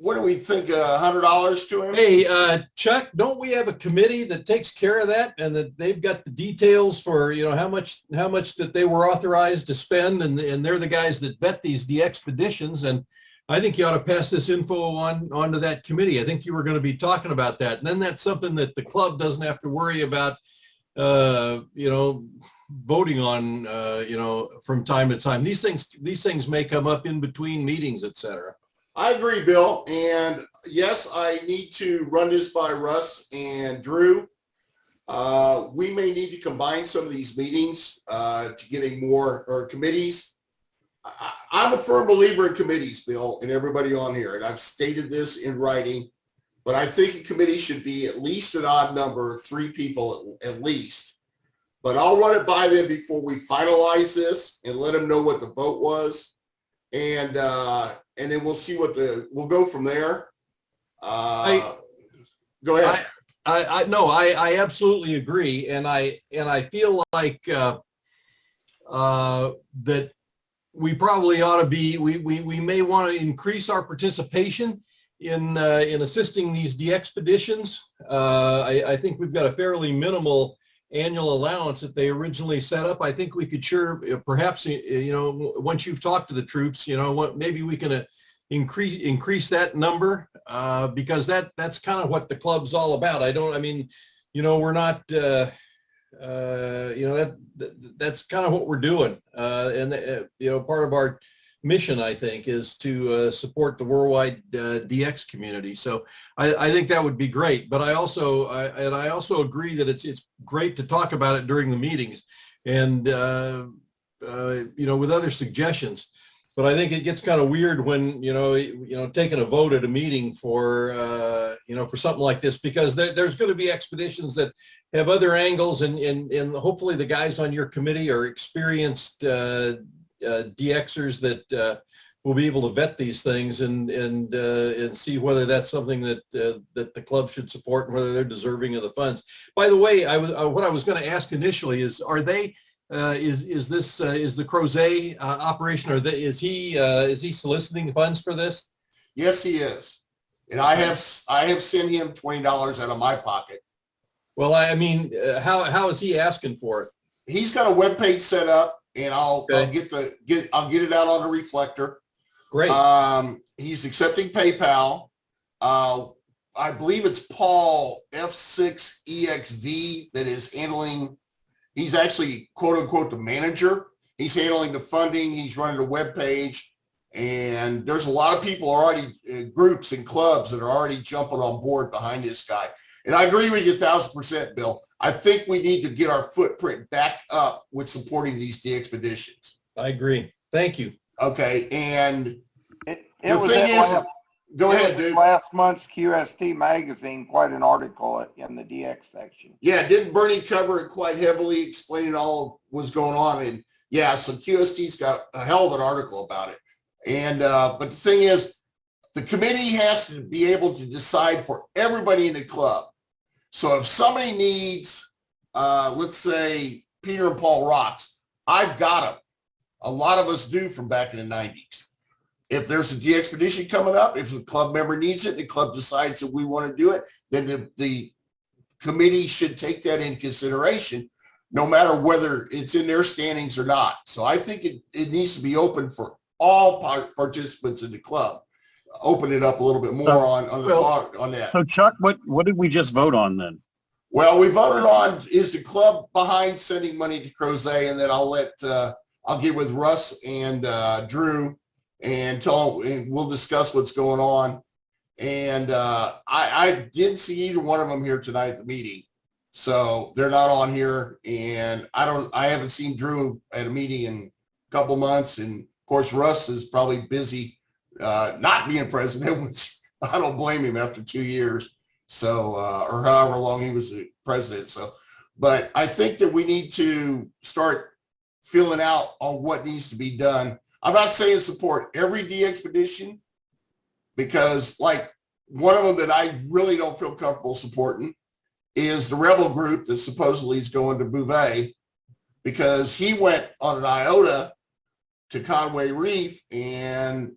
What do we think? $100 to him? Hey, Chuck, don't we have a committee that takes care of that, and that they've got the details for how much that they were authorized to spend, and they're the guys that vet these DXpeditions, and I think you ought to pass this info on to that committee. I think you were going to be talking about that, and then that's something that the club doesn't have to worry about, voting on, from time to time. These things may come up in between meetings, et cetera. I agree, Bill. And yes, I need to run this by Russ and Drew. We may need to combine some of these meetings to getting more or committees. I'm a firm believer in committees, Bill, and everybody on here. And I've stated this in writing, but I think a committee should be at least an odd number, 3 people at least. But I'll run it by them before we finalize this and let them know what the vote was. And then we'll see we'll go from there. Go ahead. I absolutely agree. And I feel like that we probably ought to be, we may want to increase our participation in assisting these DXpeditions. I think we've got a fairly minimal annual allowance that they originally set up. I think we could perhaps, once you've talked to the troops, maybe we can increase that number because that's kind of what the club's all about. We're not, that's kind of what we're doing. Part of our mission, I think, is to support the worldwide DX community. So I think that would be great. But I also agree that it's great to talk about it during the meetings and with other suggestions. But I think it gets kind of weird when taking a vote at a meeting for something like this, because there's going to be expeditions that have other angles, and hopefully the guys on your committee are experienced DXers that will be able to vet these things and see whether that's something that the club should support and whether they're deserving of the funds. By the way, what I was going to ask initially is, are they? Is the Crozet operation? Is he soliciting funds for this? Yes, he is, and I have sent him $20 out of my pocket. Well, how is he asking for it? He's got a webpage set up, and I'll get it out on the Reflector. Great. He's accepting PayPal. I believe it's Paul F6EXV that is handling. He's actually, quote unquote, the manager. He's handling the funding. He's running the webpage, and there's a lot of people already, groups and clubs that are already jumping on board behind this guy. And I agree with you 1,000%, Bill. I think we need to get our footprint back up with supporting these DXpeditions. I agree. Thank you. Okay, and the thing is, go ahead, dude. Last month's QST magazine, quite an article in the DX section. Yeah, didn't Bernie cover it quite heavily, explaining all what was going on? And yeah, so QST's got a hell of an article about it. And but the thing is, the committee has to be able to decide for everybody in the club. So if somebody needs, let's say, Peter and Paul rocks, I've got them. A lot of us do from back in the 90s. if there's a DXpedition coming up, if the club member needs it, the club decides that we want to do it, then the committee should take that into consideration, no matter whether it's in their standings or not. So I think it needs to be open for all participants in the club. Open it up a little bit more on the thought on that. So Chuck, what did we just vote on then? Well, we voted on, is the club behind sending money to Crozet, and then I'll get with Russ and Drew and we'll discuss what's going on. And I didn't see either one of them here tonight at the meeting, so they're not on here. And I haven't seen Drew at a meeting in a couple months, and of course Russ is probably busy not being president, which I don't blame him after 2 years. So, or however long he was the president. So, but I think that we need to start filling out on what needs to be done. I'm not saying support every DXpedition, because like one of them that I really don't feel comfortable supporting is the Rebel group that supposedly is going to Bouvet, because he went on an IOTA to Conway Reef, and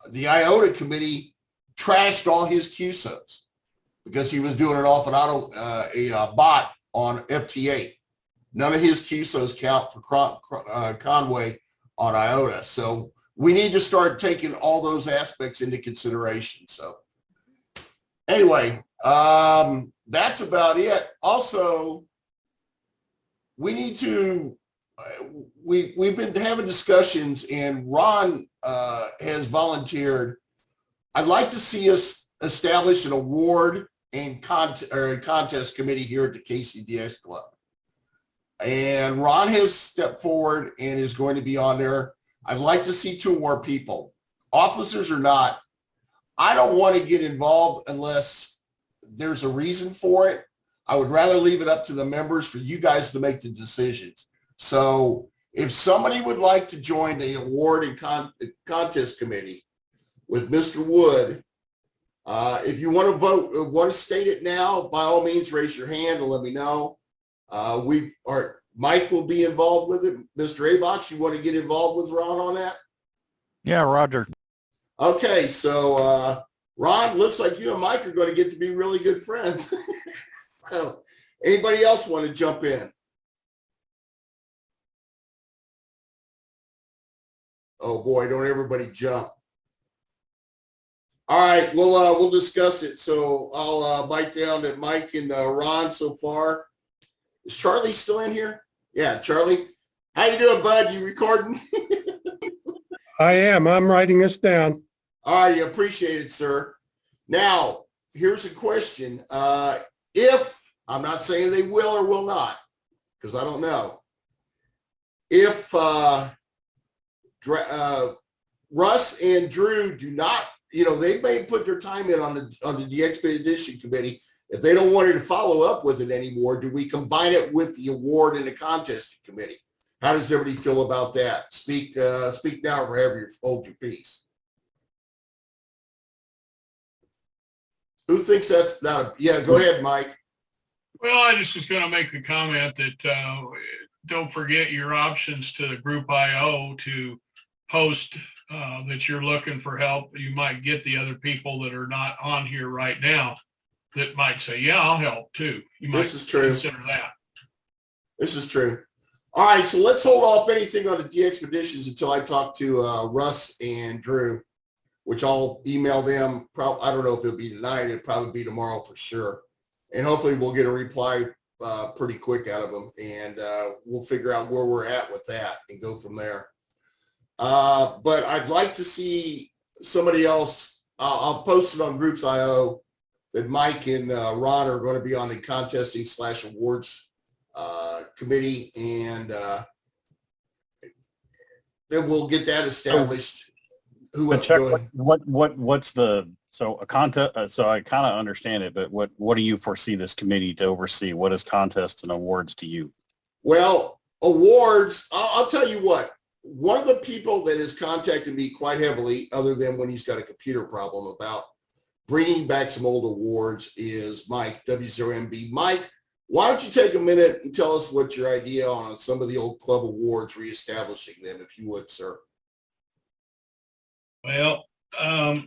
the IOTA committee trashed all his QSOs because he was doing it off an a bot on FT8. None of his QSOs count for Conway on IOTA. So we need to start taking all those aspects into consideration. So anyway, that's about it. Also, we need to, we've been having discussions, and Ron has volunteered. I'd like to see us establish an award and contest committee here at the KCDX Club. And Ron has stepped forward and is going to be on there. I'd like to see 2 more people, officers or not. I don't want to get involved unless there's a reason for it. I would rather leave it up to the members for you guys to make the decisions. So if somebody would like to join the award and contest committee with Mr. Wood, if you want to vote, want to state it now, by all means, raise your hand and let me know. Mike will be involved with it. Mr. Abox, you want to get involved with Ron on that? Yeah, Roger. Okay, so Ron, looks like you and Mike are going to get to be really good friends. So, anybody else want to jump in? Oh boy, don't everybody jump. All right, we'll discuss it. So I'll bite down to Mike and Ron so far. Is Charlie still in here? Yeah, Charlie. How you doing, bud? You recording? I am. I'm writing this down. All right, appreciate it, sir. Now, here's a question. If, I'm not saying they will or will not, because I don't know. If Russ and Drew do not, they may put their time in on the DXpedition committee. If they don't want to follow up with it anymore, do we combine it with the award and the contest committee? How does everybody feel about that? Speak now or ever hold your peace. Who thinks that's not? Yeah, go ahead, Mike. Well, I just was going to make the comment that don't forget your options to the Group IO to post that you're looking for help. You might get the other people that are not on here right now that might say, yeah, I'll help too. You might consider that. This is true. All right, so let's hold off anything on the DXpeditions until I talk to Russ and Drew, which I'll email them. I don't know if it'll be tonight. It'll probably be tomorrow for sure. And hopefully we'll get a reply pretty quick out of them, and we'll figure out where we're at with that and go from there. But I'd like to see somebody else. I'll post it on Groups.io that Mike and Ron are going to be on the contesting/awards committee, and then we'll get that established. What's the so a contest? So I kind of understand it, but what do you foresee this committee to oversee? What is contests and awards to you? Well, awards. I'll tell you what. One of the people that has contacted me quite heavily, other than when he's got a computer problem, about bringing back some old awards is Mike, W0MB. Mike, why don't you take a minute and tell us what your idea on some of the old club awards, reestablishing them, if you would, sir. Well, I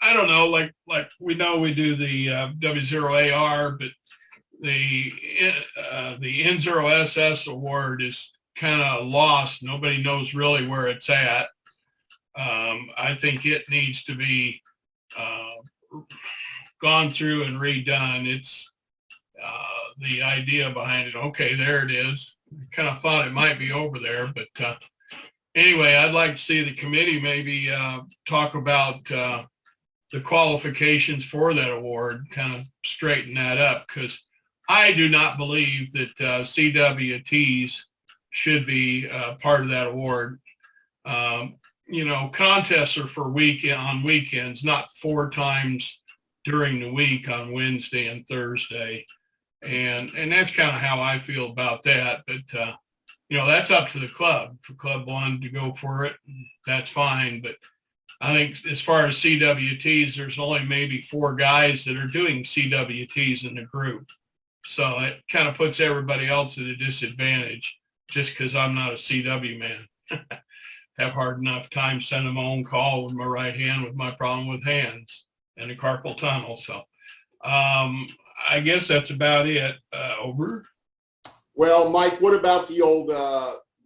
don't know. Like we know we do the W0AR, but the N0SS award is kind of lost. Nobody knows really where it's at. I think it needs to be gone through and redone. It's the idea behind it. Okay, there it is. I kind of thought it might be over there, but anyway, I'd like to see the committee maybe talk about the qualifications for that award, kind of straighten that up, because I do not believe that CWTs should be part of that award. Contests are for on weekends, not 4 times during the week on Wednesday and Thursday. And that's kind of how I feel about that. But, that's up to the club. If the club wanted to go for it, that's fine. But I think as far as CWTs, there's only maybe 4 guys that are doing CWTs in the group. So it kind of puts everybody else at a disadvantage just because I'm not a CW man. Have hard enough time sending my own call with my right hand with my problem with hands and the carpal tunnel. So I guess that's about it. Over. Well, Mike, what about the old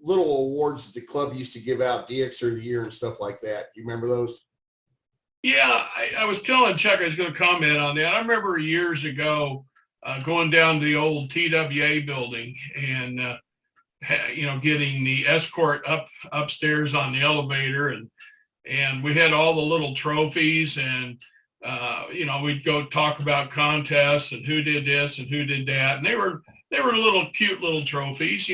little awards that the club used to give out, DXer of the Year and stuff like that? Do you remember those? Yeah, I was telling Chuck I was going to comment on that. I remember years ago going down to the old TWA building and, getting the escort upstairs on the elevator. And we had all the little trophies and, we'd go talk about contests and who did this and who did that. And they were little cute little trophies,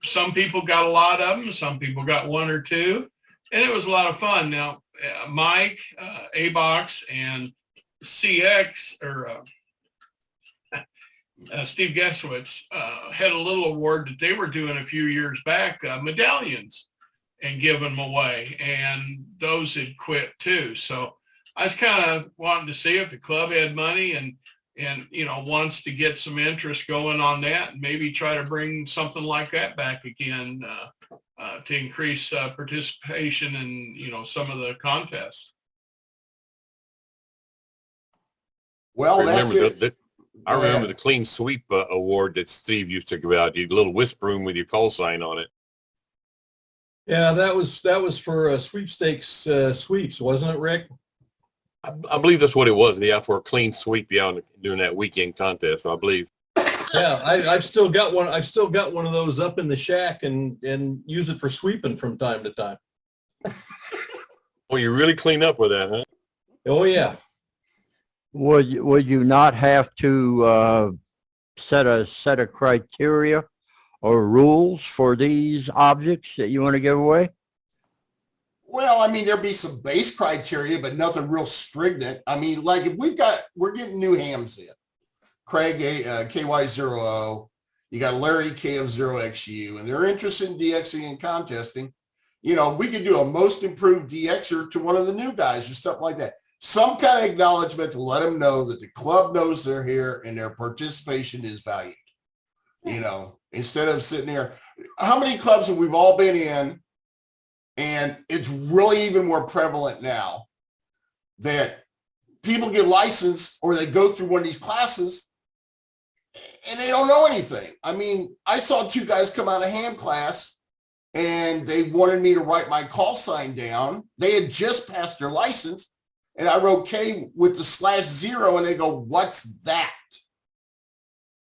some people got a lot of them. Some people got 1 or 2, and it was a lot of fun. Now, Mike, A-Box, and CX, or Steve Geswitz, had a little award that they were doing a few years back, medallions, and giving them away. And those had quit too. So I was kind of wanting to see if the club had money and wants to get some interest going on that and maybe try to bring something like that back again to increase participation in, some of the contests. Well, that's it. I remember the clean sweep award that Steve used to give out, the little wisp room with your call sign on it. Yeah, that was for sweepstakes sweeps, wasn't it, Rick? I believe that's what it was. Yeah, for a clean sweep, during that weekend contest, I believe. Yeah, I've still got one. I've still got one of those up in the shack and use it for sweeping from time to time. Well, you really clean up with that, huh? Oh yeah. Would you not have to set a set of criteria or rules for these objects that you want to give away? Well, there'd be some base criteria, but nothing real stringent. Like if we're getting new hams in, Craig KY00, you got Larry KF0XU, and they're interested in DXing and contesting. We could do a most improved DXer to one of the new guys or stuff like that. Some kind of acknowledgement to let them know that the club knows they're here and their participation is valued. Instead of sitting there, how many clubs have we've all been in? And it's really even more prevalent now that people get licensed or they go through one of these classes and they don't know anything. I saw 2 guys come out of ham class and they wanted me to write my call sign down. They had just passed their license and I wrote K with the /0 and they go, "What's that?"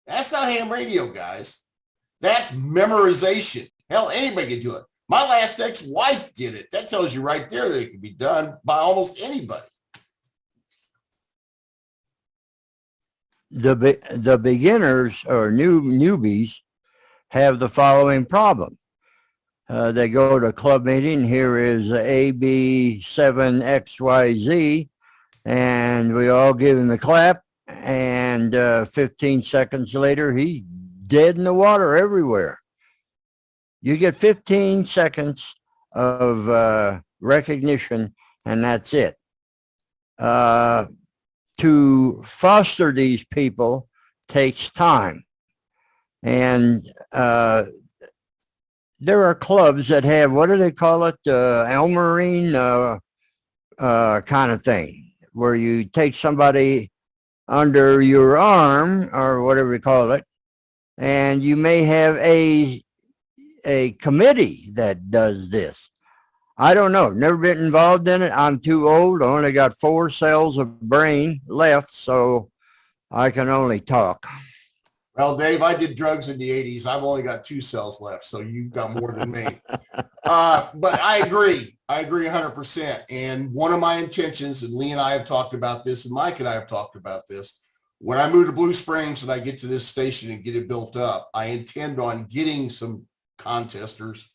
That's not ham radio, guys. That's memorization. Hell, anybody can do it. My last ex-wife did it. That tells you right there that it can be done by almost anybody. The beginners or newbies have the following problem. They go to a club meeting. Here is AB7XYZ, and we all give him a clap. And 15 seconds later, he's dead in the water everywhere. You get 15 seconds of recognition, and that's it. To foster these people takes time. And there are clubs that have, what do they call it? Elmerine kind of thing, where you take somebody under your arm or whatever you call it, and you may have a committee that does this. I don't know. Never been involved in it. I'm too old. I only got 4 cells of brain left, so I can only talk. Well, Dave, I did drugs in the 80s. I've only got 2 cells left, so you've got more than me. But I agree. I agree 100%. And one of my intentions, and Lee and I have talked about this, and Mike and I have talked about this, when I move to Blue Springs and I get to this station and get it built up, I intend on getting some contesters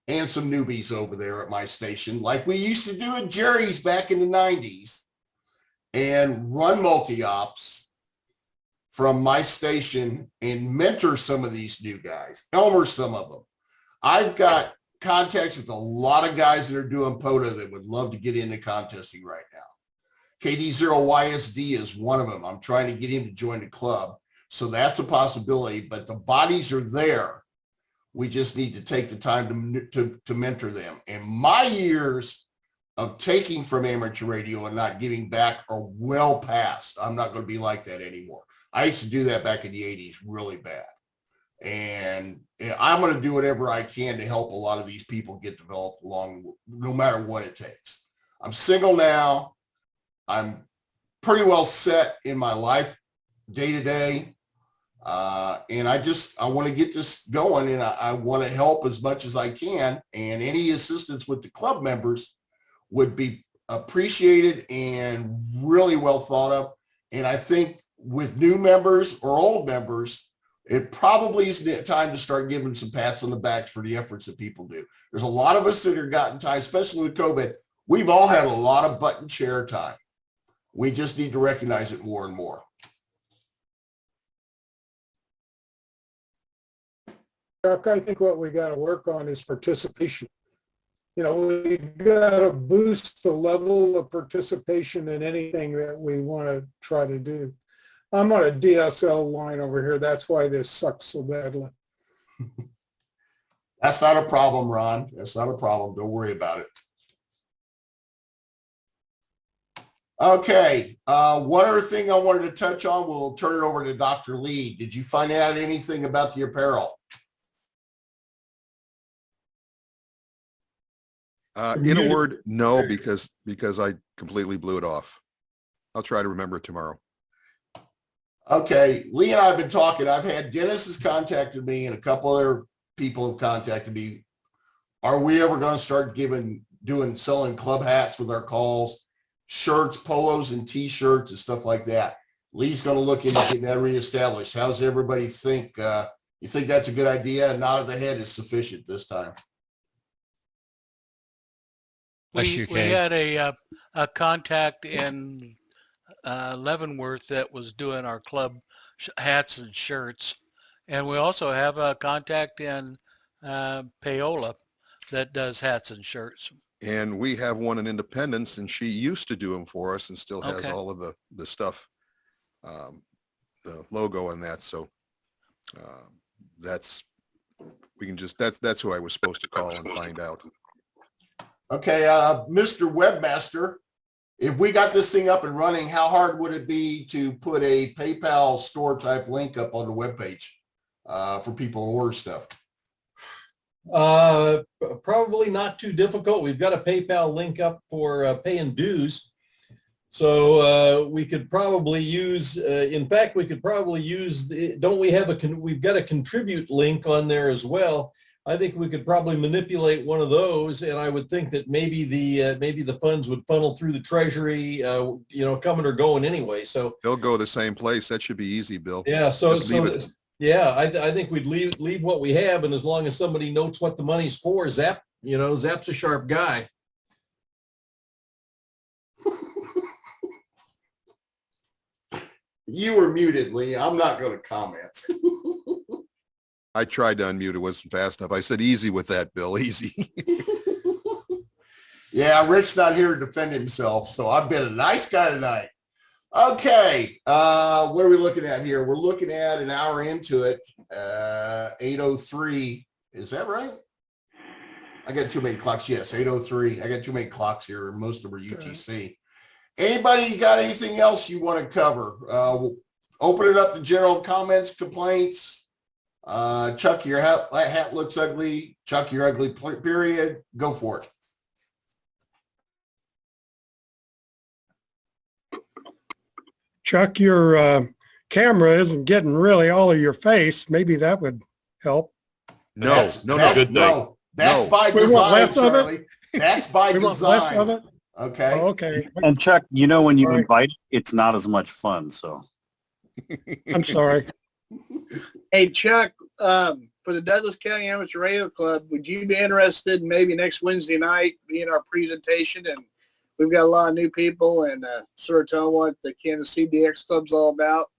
and some newbies over there at my station, like we used to do at Jerry's back in the 90s, and run multi-ops from my station and mentor some of these new guys, Elmer some of them. I've got contacts with a lot of guys that are doing POTA that would love to get into contesting right now. KD0YSD is one of them. I'm trying to get him to join the club. So that's a possibility, but the bodies are there. We just need to take the time to mentor them. And my years of taking from amateur radio and not giving back are well past. I'm not going to be like that anymore. I used to do that back in the 80s really bad. And I'm going to do whatever I can to help a lot of these people get developed along, no matter what it takes. I'm single now. I'm pretty well set in my life day to day. And I want to get this going, and I want to help as much as I can. And any assistance with the club members would be appreciated and really well thought of. And I think with new members or old members, it probably is time to start giving some pats on the backs for the efforts that people do. There's a lot of us that are gotten time, especially with COVID. We've all had a lot of button chair time. We just need to recognize it more and more. I think what we got to work on is participation. You know, we got to boost the level of participation in anything that we want to try to do. I'm on a DSL line over here. That's why this sucks so badly. That's not a problem, Ron. That's not a problem. Don't worry about it. Okay. One other thing I wanted to touch on, we'll turn it over to Dr. Lee. Did you find out anything about the apparel? In a word, no, because I completely blew it off. I'll try to remember it tomorrow. Okay, Lee and I have been talking. I've had Dennis has contacted me, and a couple other people have contacted me. Are we ever going to start selling club hats with our calls, shirts, polos, and T-shirts and stuff like that? Lee's going to look into getting that reestablished. How's everybody think? You think that's a good idea? A nod of the head is sufficient this time. We had a contact in Leavenworth that was doing our club hats and shirts, and we also have a contact in Paola that does hats and shirts. And we have one in Independence, and she used to do them for us and still has all of the stuff, the logo and that. So that's who I was supposed to call and find out. Okay, Mr. Webmaster, if we got this thing up and running, how hard would it be to put a PayPal store type link up on the webpage for people to order stuff? Probably not too difficult. We've got a PayPal link up for paying dues. So we could probably use, in fact, we could probably use, don't we have we've got a contribute link on there as well. I think we could probably manipulate one of those, and I would think that maybe the funds would funnel through the treasury, coming or going anyway. So they'll go the same place. That should be easy, Bill. Yeah. I think we'd leave what we have, and as long as somebody notes what the money's for, Zap's a sharp guy. You were muted, Lee. I'm not going to comment. I tried to unmute. It wasn't fast enough. I said easy with that, Bill. Easy. Yeah, Rick's not here to defend himself, so I've been a nice guy tonight. Okay, what are we looking at here? We're looking at an hour into it, 8:03. Is that right? I got too many clocks. Yes, 803. I got too many clocks here. Most of them are UTC. Anybody got anything else you want to cover? Open it up to general comments, complaints. Chuck, your hat looks ugly. Chuck, you're ugly, period. Go for it. Chuck, your camera isn't getting really all of your face. Maybe that would help. No, That's good thing. No, that's No. by We want design, less of it? Charlie. That's by We want less of design. it? Okay. Oh, okay. And Chuck, you know, when you Sorry. invite, it's not as much fun. So I'm sorry. Hey, Chuck, for the Douglas County Amateur Radio Club, would you be interested in maybe next Wednesday night being our presentation? And we've got a lot of new people and sort of tell them what the Kansas City DX Club's all about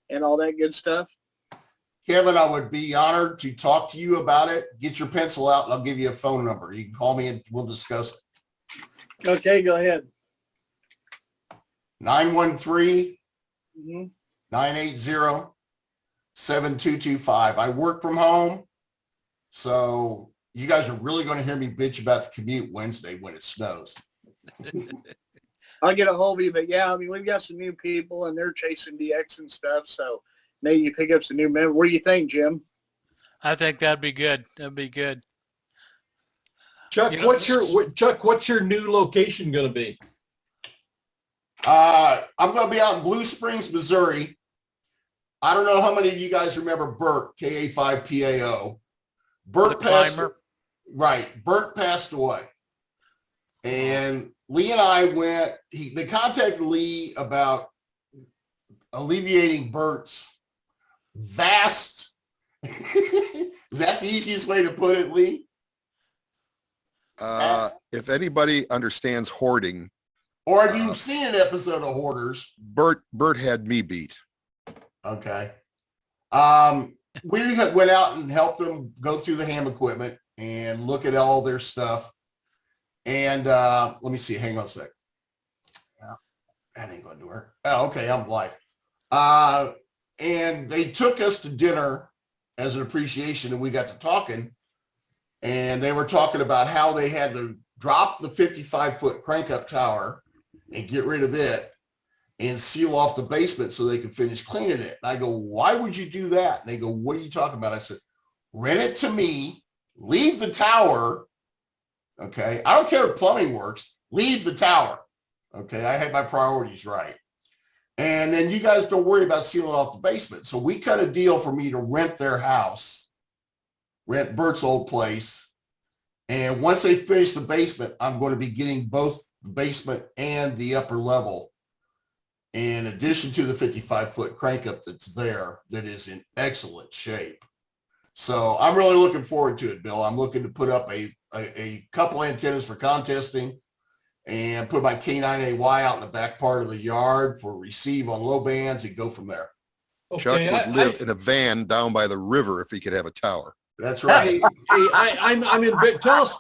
and all that good stuff. Kevin, I would be honored to talk to you about it. Get your pencil out and I'll give you a phone number. You can call me and we'll discuss it. Okay, go ahead. 913 Mm-hmm. 980-7225. I work from home, so you guys are really going to hear me bitch about the commute Wednesday when it snows. I'll get a hold of you, but yeah, I mean, we've got some new people and they're chasing DX and stuff, so maybe you pick up some new members. What do you think, Jim? I think that'd be good. That'd be good. Chuck, You know, what's your new location going to be? I'm going to be out in Blue Springs, Missouri. I don't know how many of you guys remember Bert, KA5PAO. Bert passed, right. Bert passed away. And Lee and I went, they contacted Lee about alleviating Bert's vast, is that the easiest way to put it, Lee? If anybody understands hoarding, or have you seen an episode of Hoarders? Bert had me beat. Okay. We went out and helped them go through the ham equipment and look at all their stuff. And let me see. Hang on a sec. That ain't going to work. Oh, okay. I'm live. And they took us to dinner as an appreciation, and we got to talking. And they were talking about how they had to drop the 55-foot crank-up tower and get rid of it and seal off the basement so they could finish cleaning it. And I go, why would you do that? And they go, what are you talking about? I said, rent it to me, leave the tower. Okay. I don't care if plumbing works, leave the tower. Okay. I had my priorities right. And then you guys don't worry about sealing off the basement. So we cut a deal for me to rent their house, rent Bert's old place. And once they finish the basement, I'm going to be getting both the basement and the upper level, in addition to the 55-foot crank up that's there, that is in excellent shape. So I'm really looking forward to it, Bill. I'm looking to put up a couple antennas for contesting and put my K9AY out in the back part of the yard for receive on low bands and go from there. Chuck would live in a van down by the river if he could have a tower. That's right. I'm in. Tell us.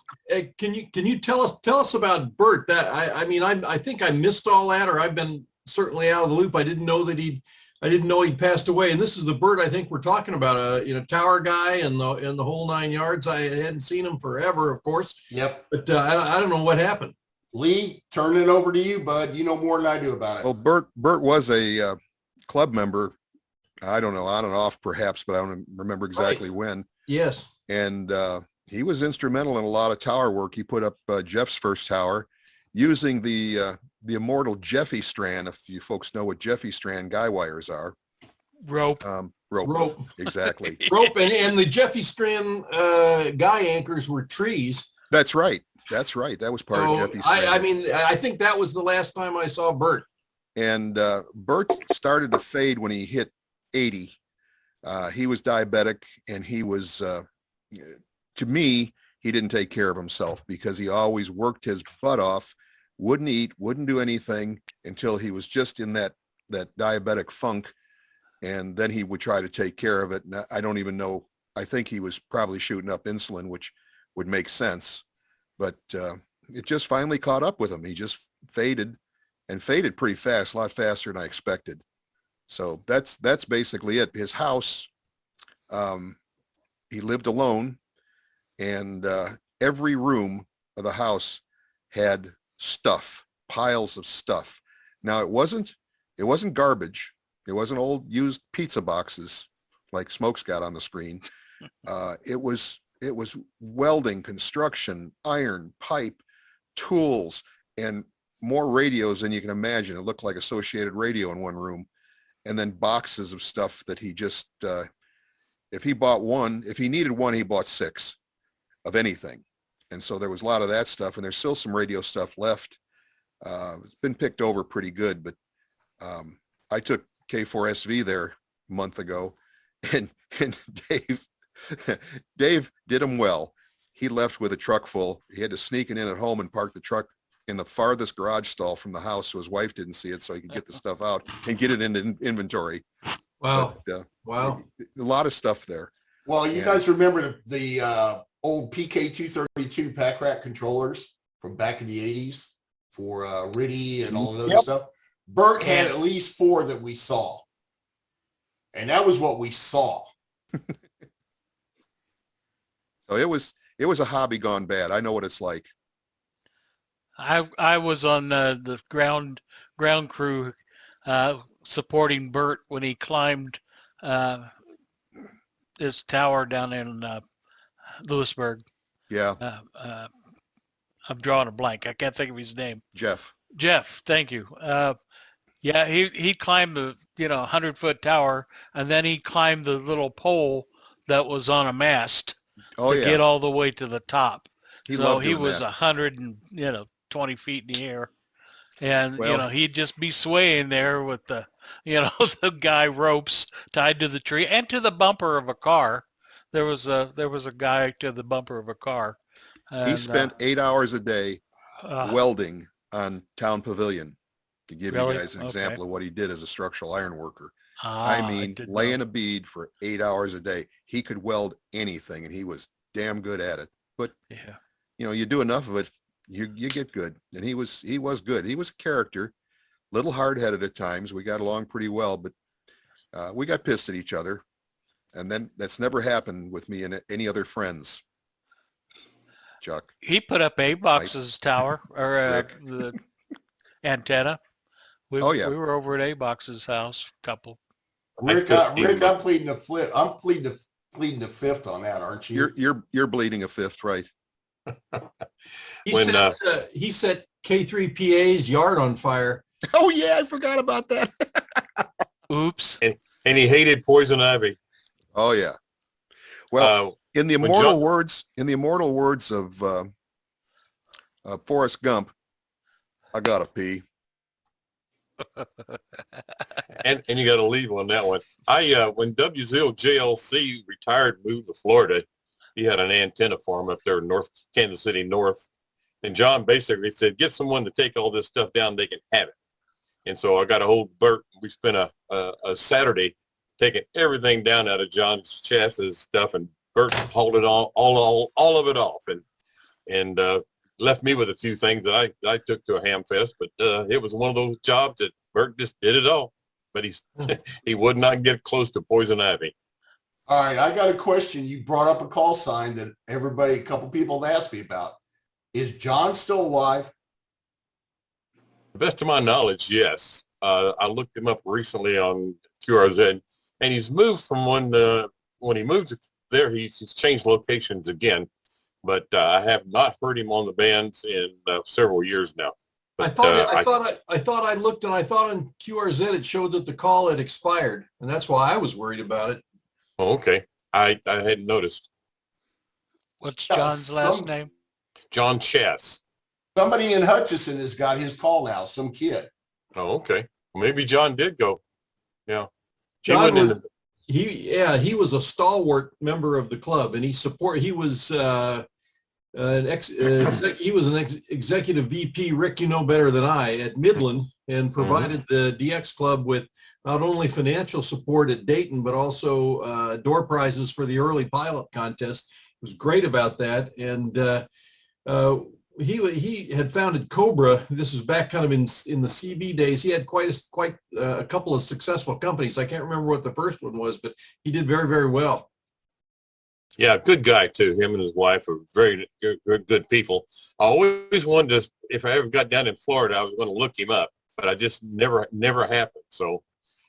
Can you tell us about Bert? That I think I missed all that, or I've been certainly out of the loop. I didn't know he'd passed away. And this is the Bert I think we're talking about. Tower guy and the whole 9 yards. I hadn't seen him forever, of course. Yep. But I don't know what happened. Lee, turn it over to you, bud. You know more than I do about it. Well, Bert was a club member. I don't know, on and off perhaps, but I don't remember exactly when. Yes. And he was instrumental in a lot of tower work. He put up Jeff's first tower using the immortal Jeffy strand, if you folks know what Jeffy strand guy wires are. Rope. Rope. Exactly. Rope. And the Jeffy strand guy anchors were trees. That's right. That was part of Jeffy strand. I think that was the last time I saw Bert. And Bert started to fade when he hit 80. He was diabetic, and he was, to me, he didn't take care of himself because he always worked his butt off, wouldn't eat, wouldn't do anything until he was just in that diabetic funk. And then he would try to take care of it. And I don't even know. I think he was probably shooting up insulin, which would make sense. But it just finally caught up with him. He just faded pretty fast, a lot faster than I expected. So that's basically it. His house, he lived alone, and every room of the house had stuff, piles of stuff. Now it wasn't garbage. It wasn't old used pizza boxes like Smoke's got on the screen. It was welding, construction, iron, pipe, tools, and more radios than you can imagine. It looked like Associated Radio in one room. And then boxes of stuff that he just, if he needed one, he bought 6 of anything. And so there was a lot of that stuff, and there's still some radio stuff left. It's been picked over pretty good, but I took K4SV there a month ago, and Dave did him well. He left with a truck full. He had to sneak it in at home and park the truck in the farthest garage stall from the house so his wife didn't see it, so he could get the stuff out and get it into inventory. Wow. But, wow. A lot of stuff there. Well, you guys remember the old PK232 pack rack controllers from back in the 80s for RTTY and all of those stuff? Bert had at least 4 that we saw. And that was what we saw. So it was a hobby gone bad. I know what it's like. I was on the ground crew supporting Bert when he climbed his tower down in Lewisburg. Yeah. I'm drawing a blank. I can't think of his name. Jeff, thank you. Yeah, he climbed the 100-foot tower, and then he climbed the little pole that was on a mast to get all the way to the top. He was 120 feet in the air, and he'd just be swaying there with the the guy ropes tied to the tree and to the bumper of a car. There was a guy to the bumper of a car. And, he spent 8 hours a day welding on Town Pavilion, to give you guys an example of what he did as a structural iron worker. I mean, laying a bead for 8 hours a day. He could weld anything, and he was damn good at it. But you do enough of it, you get good. And he was good. He was a character, little hard-headed at times. We got along pretty well, but we got pissed at each other. And then that's never happened with me and any other friends. Chuck. He put up A-Box's tower or the antenna. We were over at A-Box's house, couple. Rick, I'm pleading the flip. I'm pleading the fifth on that, aren't you? You're bleeding a fifth, right? He set K3PA's yard on fire. Oh yeah, I forgot about that. Oops. And he hated poison ivy. Oh yeah. Well, in the immortal words of Forrest Gump, I gotta pee. and you got to leave on that one. When WZL-JLC retired, moved to Florida, he had an antenna farm up there in Kansas City North, and John basically said, "Get someone to take all this stuff down; they can have it." And so I got a hold of Bert. We spent a Saturday taking everything down out of John's chassis stuff, and Bert hauled it all of it off, and left me with a few things that I took to a ham fest, but it was one of those jobs that Bert just did it all. But he would not get close to poison ivy. All right, I got a question. You brought up a call sign that a couple people have asked me about. Is John still alive? The best of my knowledge, yes. I looked him up recently on QRZ, and he's moved from when he moved there, he's changed locations again. But I have not heard him on the bands in several years now. But, I thought I looked, and I thought on QRZ it showed that the call had expired, and that's why I was worried about it. Oh, okay. I hadn't noticed. What's John's last name? John Chass. Somebody in Hutchinson has got his call now. Some kid. Oh, okay. Well, maybe John did go. Yeah. He was a stalwart member of the club, and he was an executive VP. Rick, you know better than I, at Midland, and provided the DX Club with not only financial support at Dayton, but also door prizes for the early pilot contest. He was great about that, and he had founded Cobra. This was back kind of in the CB days. He had quite a couple of successful companies. I can't remember what the first one was, but he did very, very well. Yeah, good guy too. Him and his wife are very good people. I always wanted to, if I ever got down in Florida, I was going to look him up, but I just never happened. So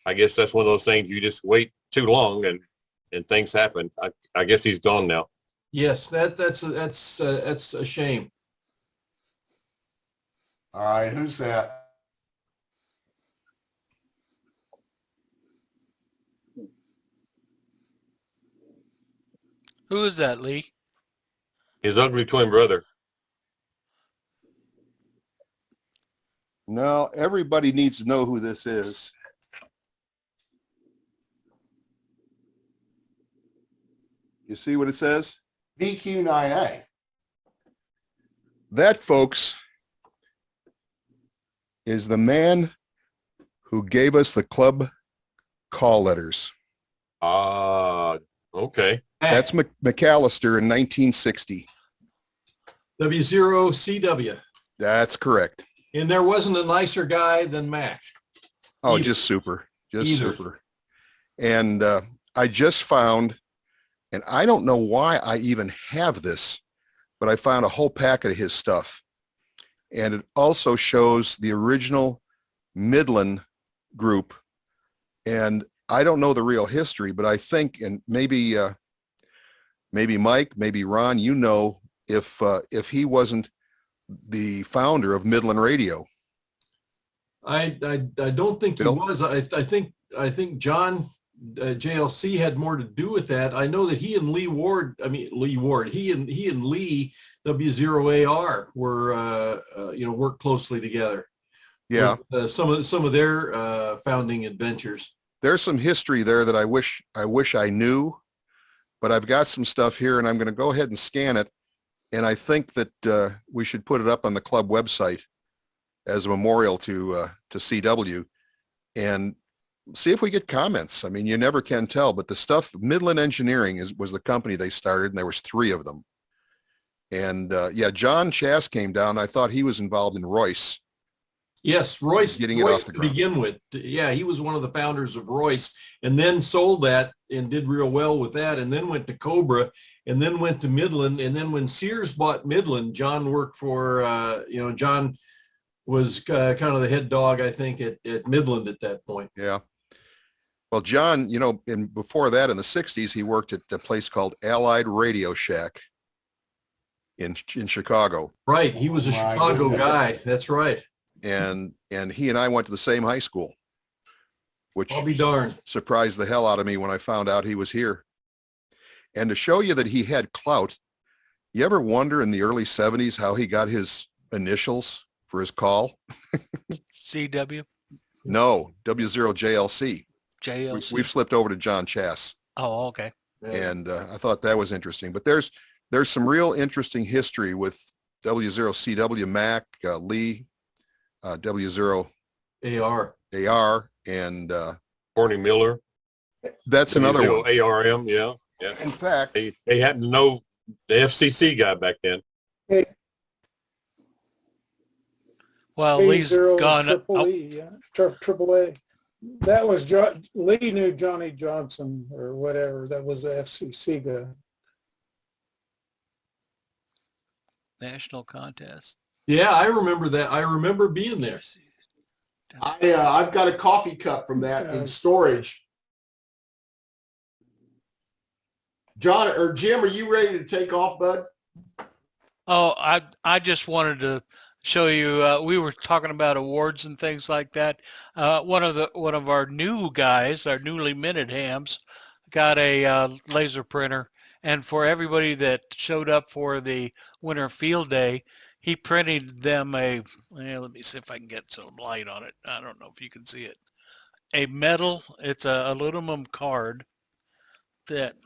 I guess that's one of those things, you just wait too long and things happen. I guess he's gone now. Yes, that's a shame. All right, who's that? Who is that, Lee? His ugly twin brother. No, everybody needs to know who this is. You see what it says? VQ9A. That, folks, is the man who gave us the club call letters. Okay. That's McAllister in 1960. W0CW. That's correct. And there wasn't a nicer guy than Mac. Oh, Either. just super. Just Either. super. And I just found, and I don't know why I even have this, but I found a whole packet of his stuff. And it also shows the original Midland group. And I don't know the real history, but I think, and maybe Mike, maybe Ron, you know, if he wasn't the founder of Midland Radio. I don't think Bill? he was. I think John JLC had more to do with that. I know that he and Lee Ward, he and Lee W0AR were worked closely together. Yeah. With, some of their founding adventures. There's some history there that I wish I knew, but I've got some stuff here and I'm going to go ahead and scan it. And I think that we should put it up on the club website as a memorial to CW and see if we get comments. I mean, you never can tell, but the stuff, Midland Engineering was the company they started, and there was 3 of them. And John Chass came down. I thought he was involved in Royce. Yes, Royce Getting it off the to ground. begin with. Yeah, he was one of the founders of Royce, and then sold that and did real well with that, and then went to Cobra, and then went to Midland, and then when Sears bought Midland, John worked for John was kind of the head dog, I think, at Midland at that point. Yeah. Well, John, and before that in the 60s, he worked at a place called Allied Radio Shack in Chicago. Right. He was a Chicago guy. That's right. And he and I went to the same high school, which I'll be darned. surprised the hell out of me when I found out he was here. And to show you that he had clout, you ever wonder in the early 70s how he got his initials for his call? CW? No, W0JLC. JLC. We've slipped over to John Chass. Oh, okay. And I thought that was interesting. But there's some real interesting history with W0CW, Mac, Lee, W0AR, and Corny Miller. That's another one. ARM, yeah. In fact, they happened to know the FCC guy back then. Well, Lee's gone. Triple A. That was Lee knew Johnny Johnson or whatever. That was the FCC guy. National contest. Yeah, I remember that. I remember being there. I've got a coffee cup from that in storage. John or Jim, are you ready to take off, bud? Oh, I just wanted to show you. We were talking about awards and things like that. One of our new guys, our newly minted hams, got a laser printer, and for everybody that showed up for the winter field day, he printed them let me see if I can get some light on it. I don't know if you can see it. A metal, it's a aluminum card that,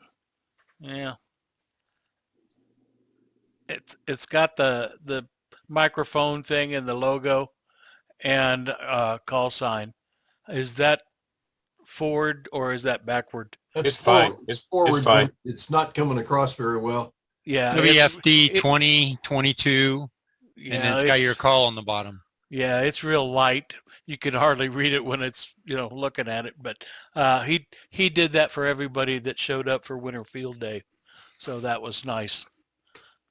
it's got the microphone thing and the logo and call sign. Is that forward or is that backward? It's fine. Forward. It's forward. fine. But it's not coming across very well. Yeah. WFD 2022, Yeah, and then it's got your call on the bottom. Yeah, it's real light. You can hardly read it when it's looking at it. But he did that for everybody that showed up for winter field day. So that was nice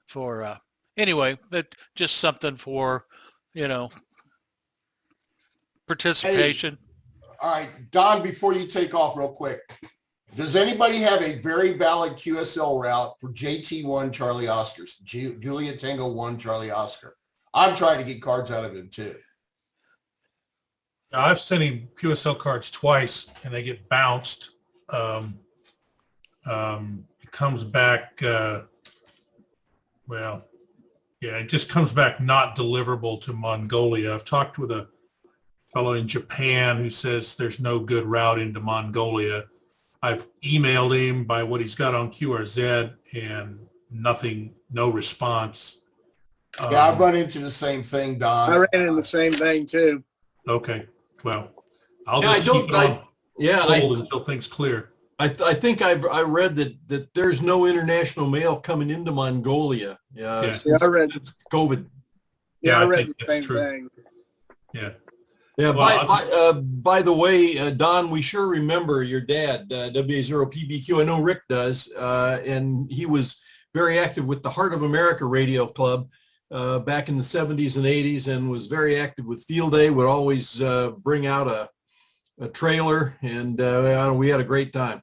for, anyway, but just something for, participation. Hey, all right, Don, before you take off real quick, does anybody have a very valid QSL route for JT1 Charlie Oscar, Juliet Tango 1 Charlie Oscar? I'm trying to get cards out of him too. I've sent him QSL cards twice, and they get bounced. It comes back, it just comes back not deliverable to Mongolia. I've talked with a fellow in Japan who says there's no good route into Mongolia. I've emailed him by what he's got on QRZ, and nothing, no response. Yeah, I've run into the same thing, Don. I ran into the same thing too. Okay, well, I'll just keep it on hold until things clear. I think I read that there's no international mail coming into Mongolia. Yeah, I read COVID. Yeah, I read the same thing. Yeah. Yeah. By the way, Don, we sure remember your dad, WA0PBQ. I know Rick does, and he was very active with the Heart of America Radio Club back in the 70s and 80s, and was very active with Field Day. Would always bring out a trailer, and we had a great time.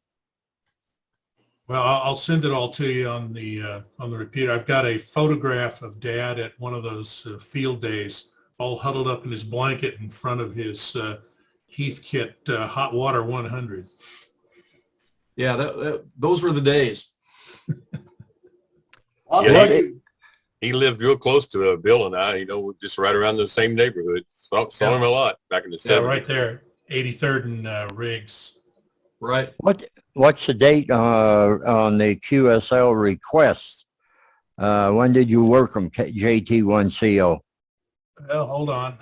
Well, I'll send it all to you on the repeater. I've got a photograph of Dad at one of those field days, all huddled up in his blanket in front of his Heathkit Hot Water 100. Yeah, those were the days. He lived real close to Bill and I, just right around the same neighborhood. Saw him a lot back in the 70s. Yeah, right there, 83rd and Riggs. Right. What's the date on the QSL request? When did you work them, JT1CO? Well, hold on.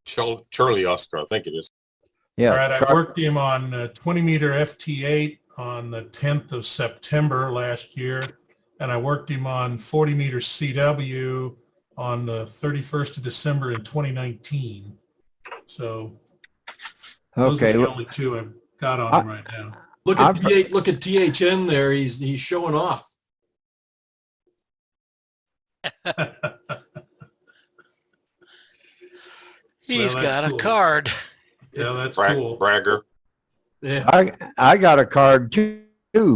Charlie Oscar, I think it is. Yeah. All right, I worked him on 20-meter FT8 on the 10th of September last year, and I worked him on 40-meter CW on the 31st of December in 2019. So those are the only two I've got on him right now. Look at THN there. He's showing off. He's got a card. Yeah, that's cool. Bragger. Yeah. I got a card too,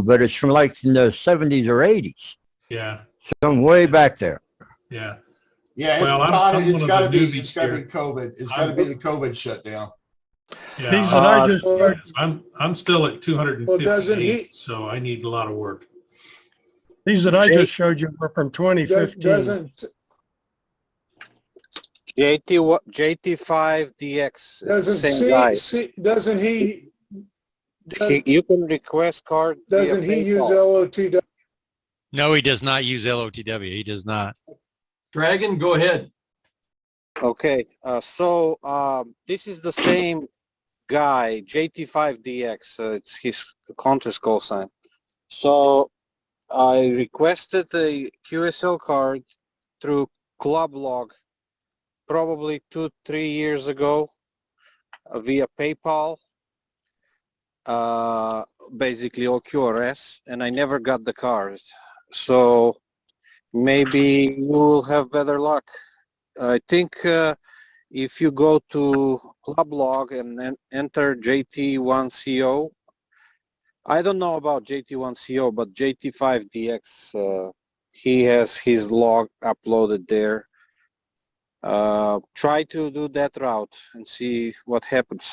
but it's from like in the 70s or 80s. Yeah. So I'm way back there. Yeah. Yeah, Well, it's got to be here. COVID. It's got to be the COVID shutdown. Yeah, I'm still at 258, Well, doesn't he- so I need a lot of work. These that I just showed you were from 2015. Doesn't JT5DX. doesn't he You can request card. doesn't via he use PayPal. LOTW? No, he does not use LOTW. He does not. Dragon, go ahead. Okay, so this is the same guy, JT5DX. It's his contest call sign. So I requested a QSL card through Club Log probably 2-3 years ago via PayPal, basically OQRS, and I never got the card. So maybe you will have better luck. I think if you go to Club Log and enter JT1CO, I don't know about JT1CO, but JT5DX, he has his log uploaded there. Try to do that route and see what happens.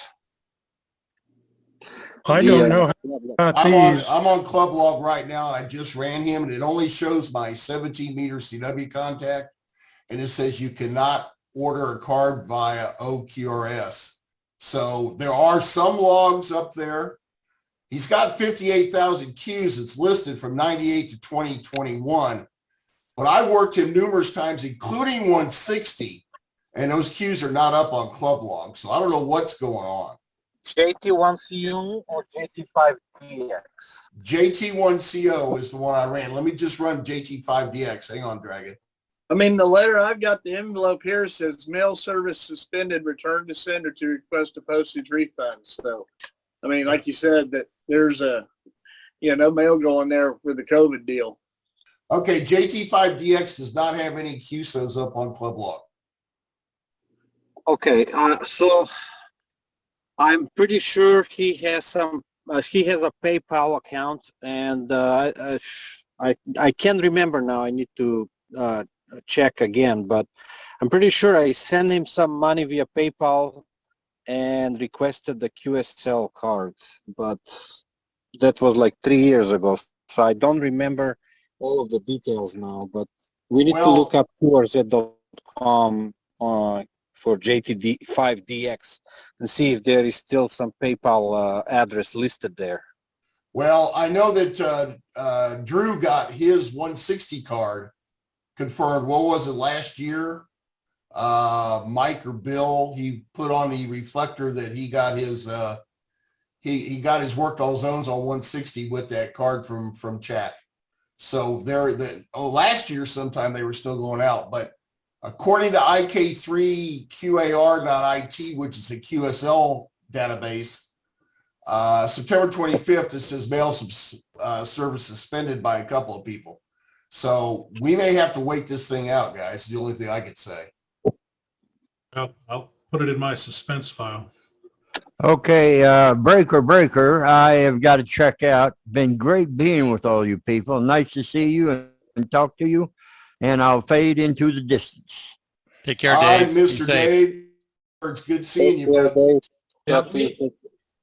I don't know about these. I'm on Club Log right now. I just ran him, and it only shows my 17-meter CW contact, and it says you cannot order a card via OQRS. So there are some logs up there. He's got 58,000 Qs. It's listed from 98 to 2021. But I worked him numerous times, including 160, and those Qs are not up on Club Log. So I don't know what's going on. JT1CO or JT5DX? JT1CO is the one I ran. Let me just run JT5DX. Hang on, Dragon. I mean, the letter I've got, the envelope here says mail service suspended, return to sender to request a postage refund. So, I mean, like you said, that there's a no mail going there with the COVID deal. Okay, JT5DX does not have any QSOs up on Club Log. Okay, so I'm pretty sure he has some. He has a PayPal account, and I can't remember now. I need to check again, but I'm pretty sure I sent him some money via PayPal and requested the QSL card, but that was like 3 years ago, so I don't remember all of the details now. But we need to look up QRZ.com for JT5DX and see if there is still some PayPal address listed there. Well, I know that Drew got his 160 card confirmed. What was it, last year? Mike or Bill, he put on the reflector that he got his he got his worked all zones on 160 with that card from Chat. So last year sometime they were still going out, but according to IK3QAR.IT, which is a QSL database, September 25th, it says mail service suspended by a couple of people. So we may have to wait this thing out, guys. The only thing I could say. I'll put it in my suspense file. Okay, Breaker, I have got to check out. Been great being with all you people. Nice to see you and talk to you. And I'll fade into the distance. Take care, Hi, Dave. Mr. Dave. It's good seeing you, bud. Yeah,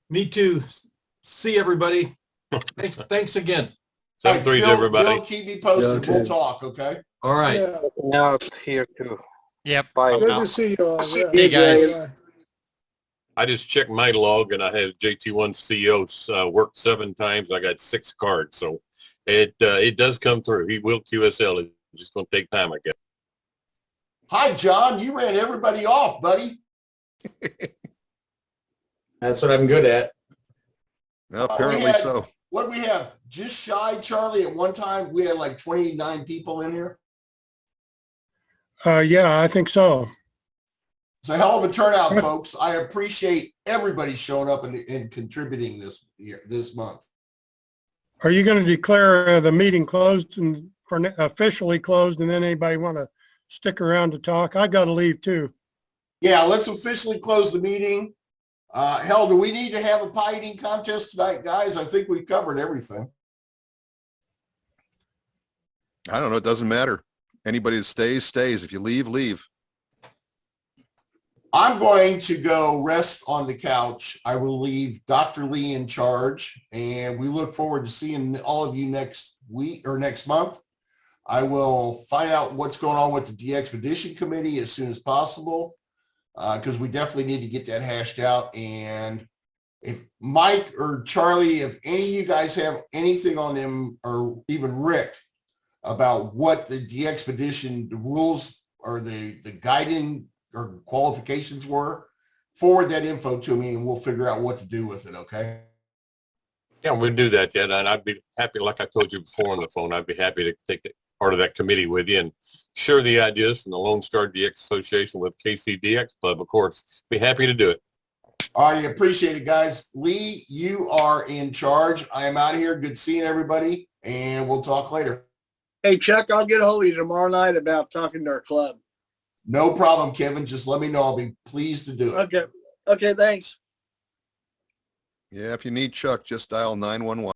me too. See everybody. Thanks again. 7-3, everybody. Bill, keep me posted. We'll talk, okay? All right. Yeah. Now here too. Yep. Bye. Good now. to see you all. Yeah. Hey, guys. I just checked my log and I have JT1CO worked 7 times. I got 6 cards, so it does come through. He will QSL. It's just going to take time, I guess. Hi, John. You ran everybody off, buddy. That's what I'm good at. Well, apparently so. What do we have? Just shy, Charlie, at one time, we had like 29 people in here. Yeah, I think so. It's a hell of a turnout, folks. I appreciate everybody showing up and contributing this month. Are you going to declare the meeting closed and officially closed, and then anybody want to stick around to talk? I've got to leave too. Yeah, let's officially close the meeting. Hell, do we need to have a pie eating contest tonight, guys? I think we covered everything. I don't know. It doesn't matter. Anybody that stays, stays. If you leave, leave. I'm going to go rest on the couch. I will leave Dr. Lee in charge, and we look forward to seeing all of you next week or next month. I will find out what's going on with the DXpedition committee as soon as possible, because we definitely need to get that hashed out. And if Mike or Charlie, if any of you guys have anything on them, or even Rick, about what the DXpedition, the rules or the guiding or qualifications were, forward that info to me and we'll figure out what to do with it, okay? Yeah, we'll do that, Jen, and I'd be happy, like I told you before on the phone, I'd be happy to take part of that committee with you and share the ideas from the Lone Star DX Association with KCDX Club, of course. Be happy to do it. All right, appreciate it, guys. Lee, you are in charge. I am out of here. Good seeing everybody, and we'll talk later. Hey, Chuck, I'll get a hold of you tomorrow night about talking to our club. No problem, Kevin. Just let me know. I'll be pleased to do it. Okay. Okay, thanks. Yeah, if you need Chuck, just dial 911.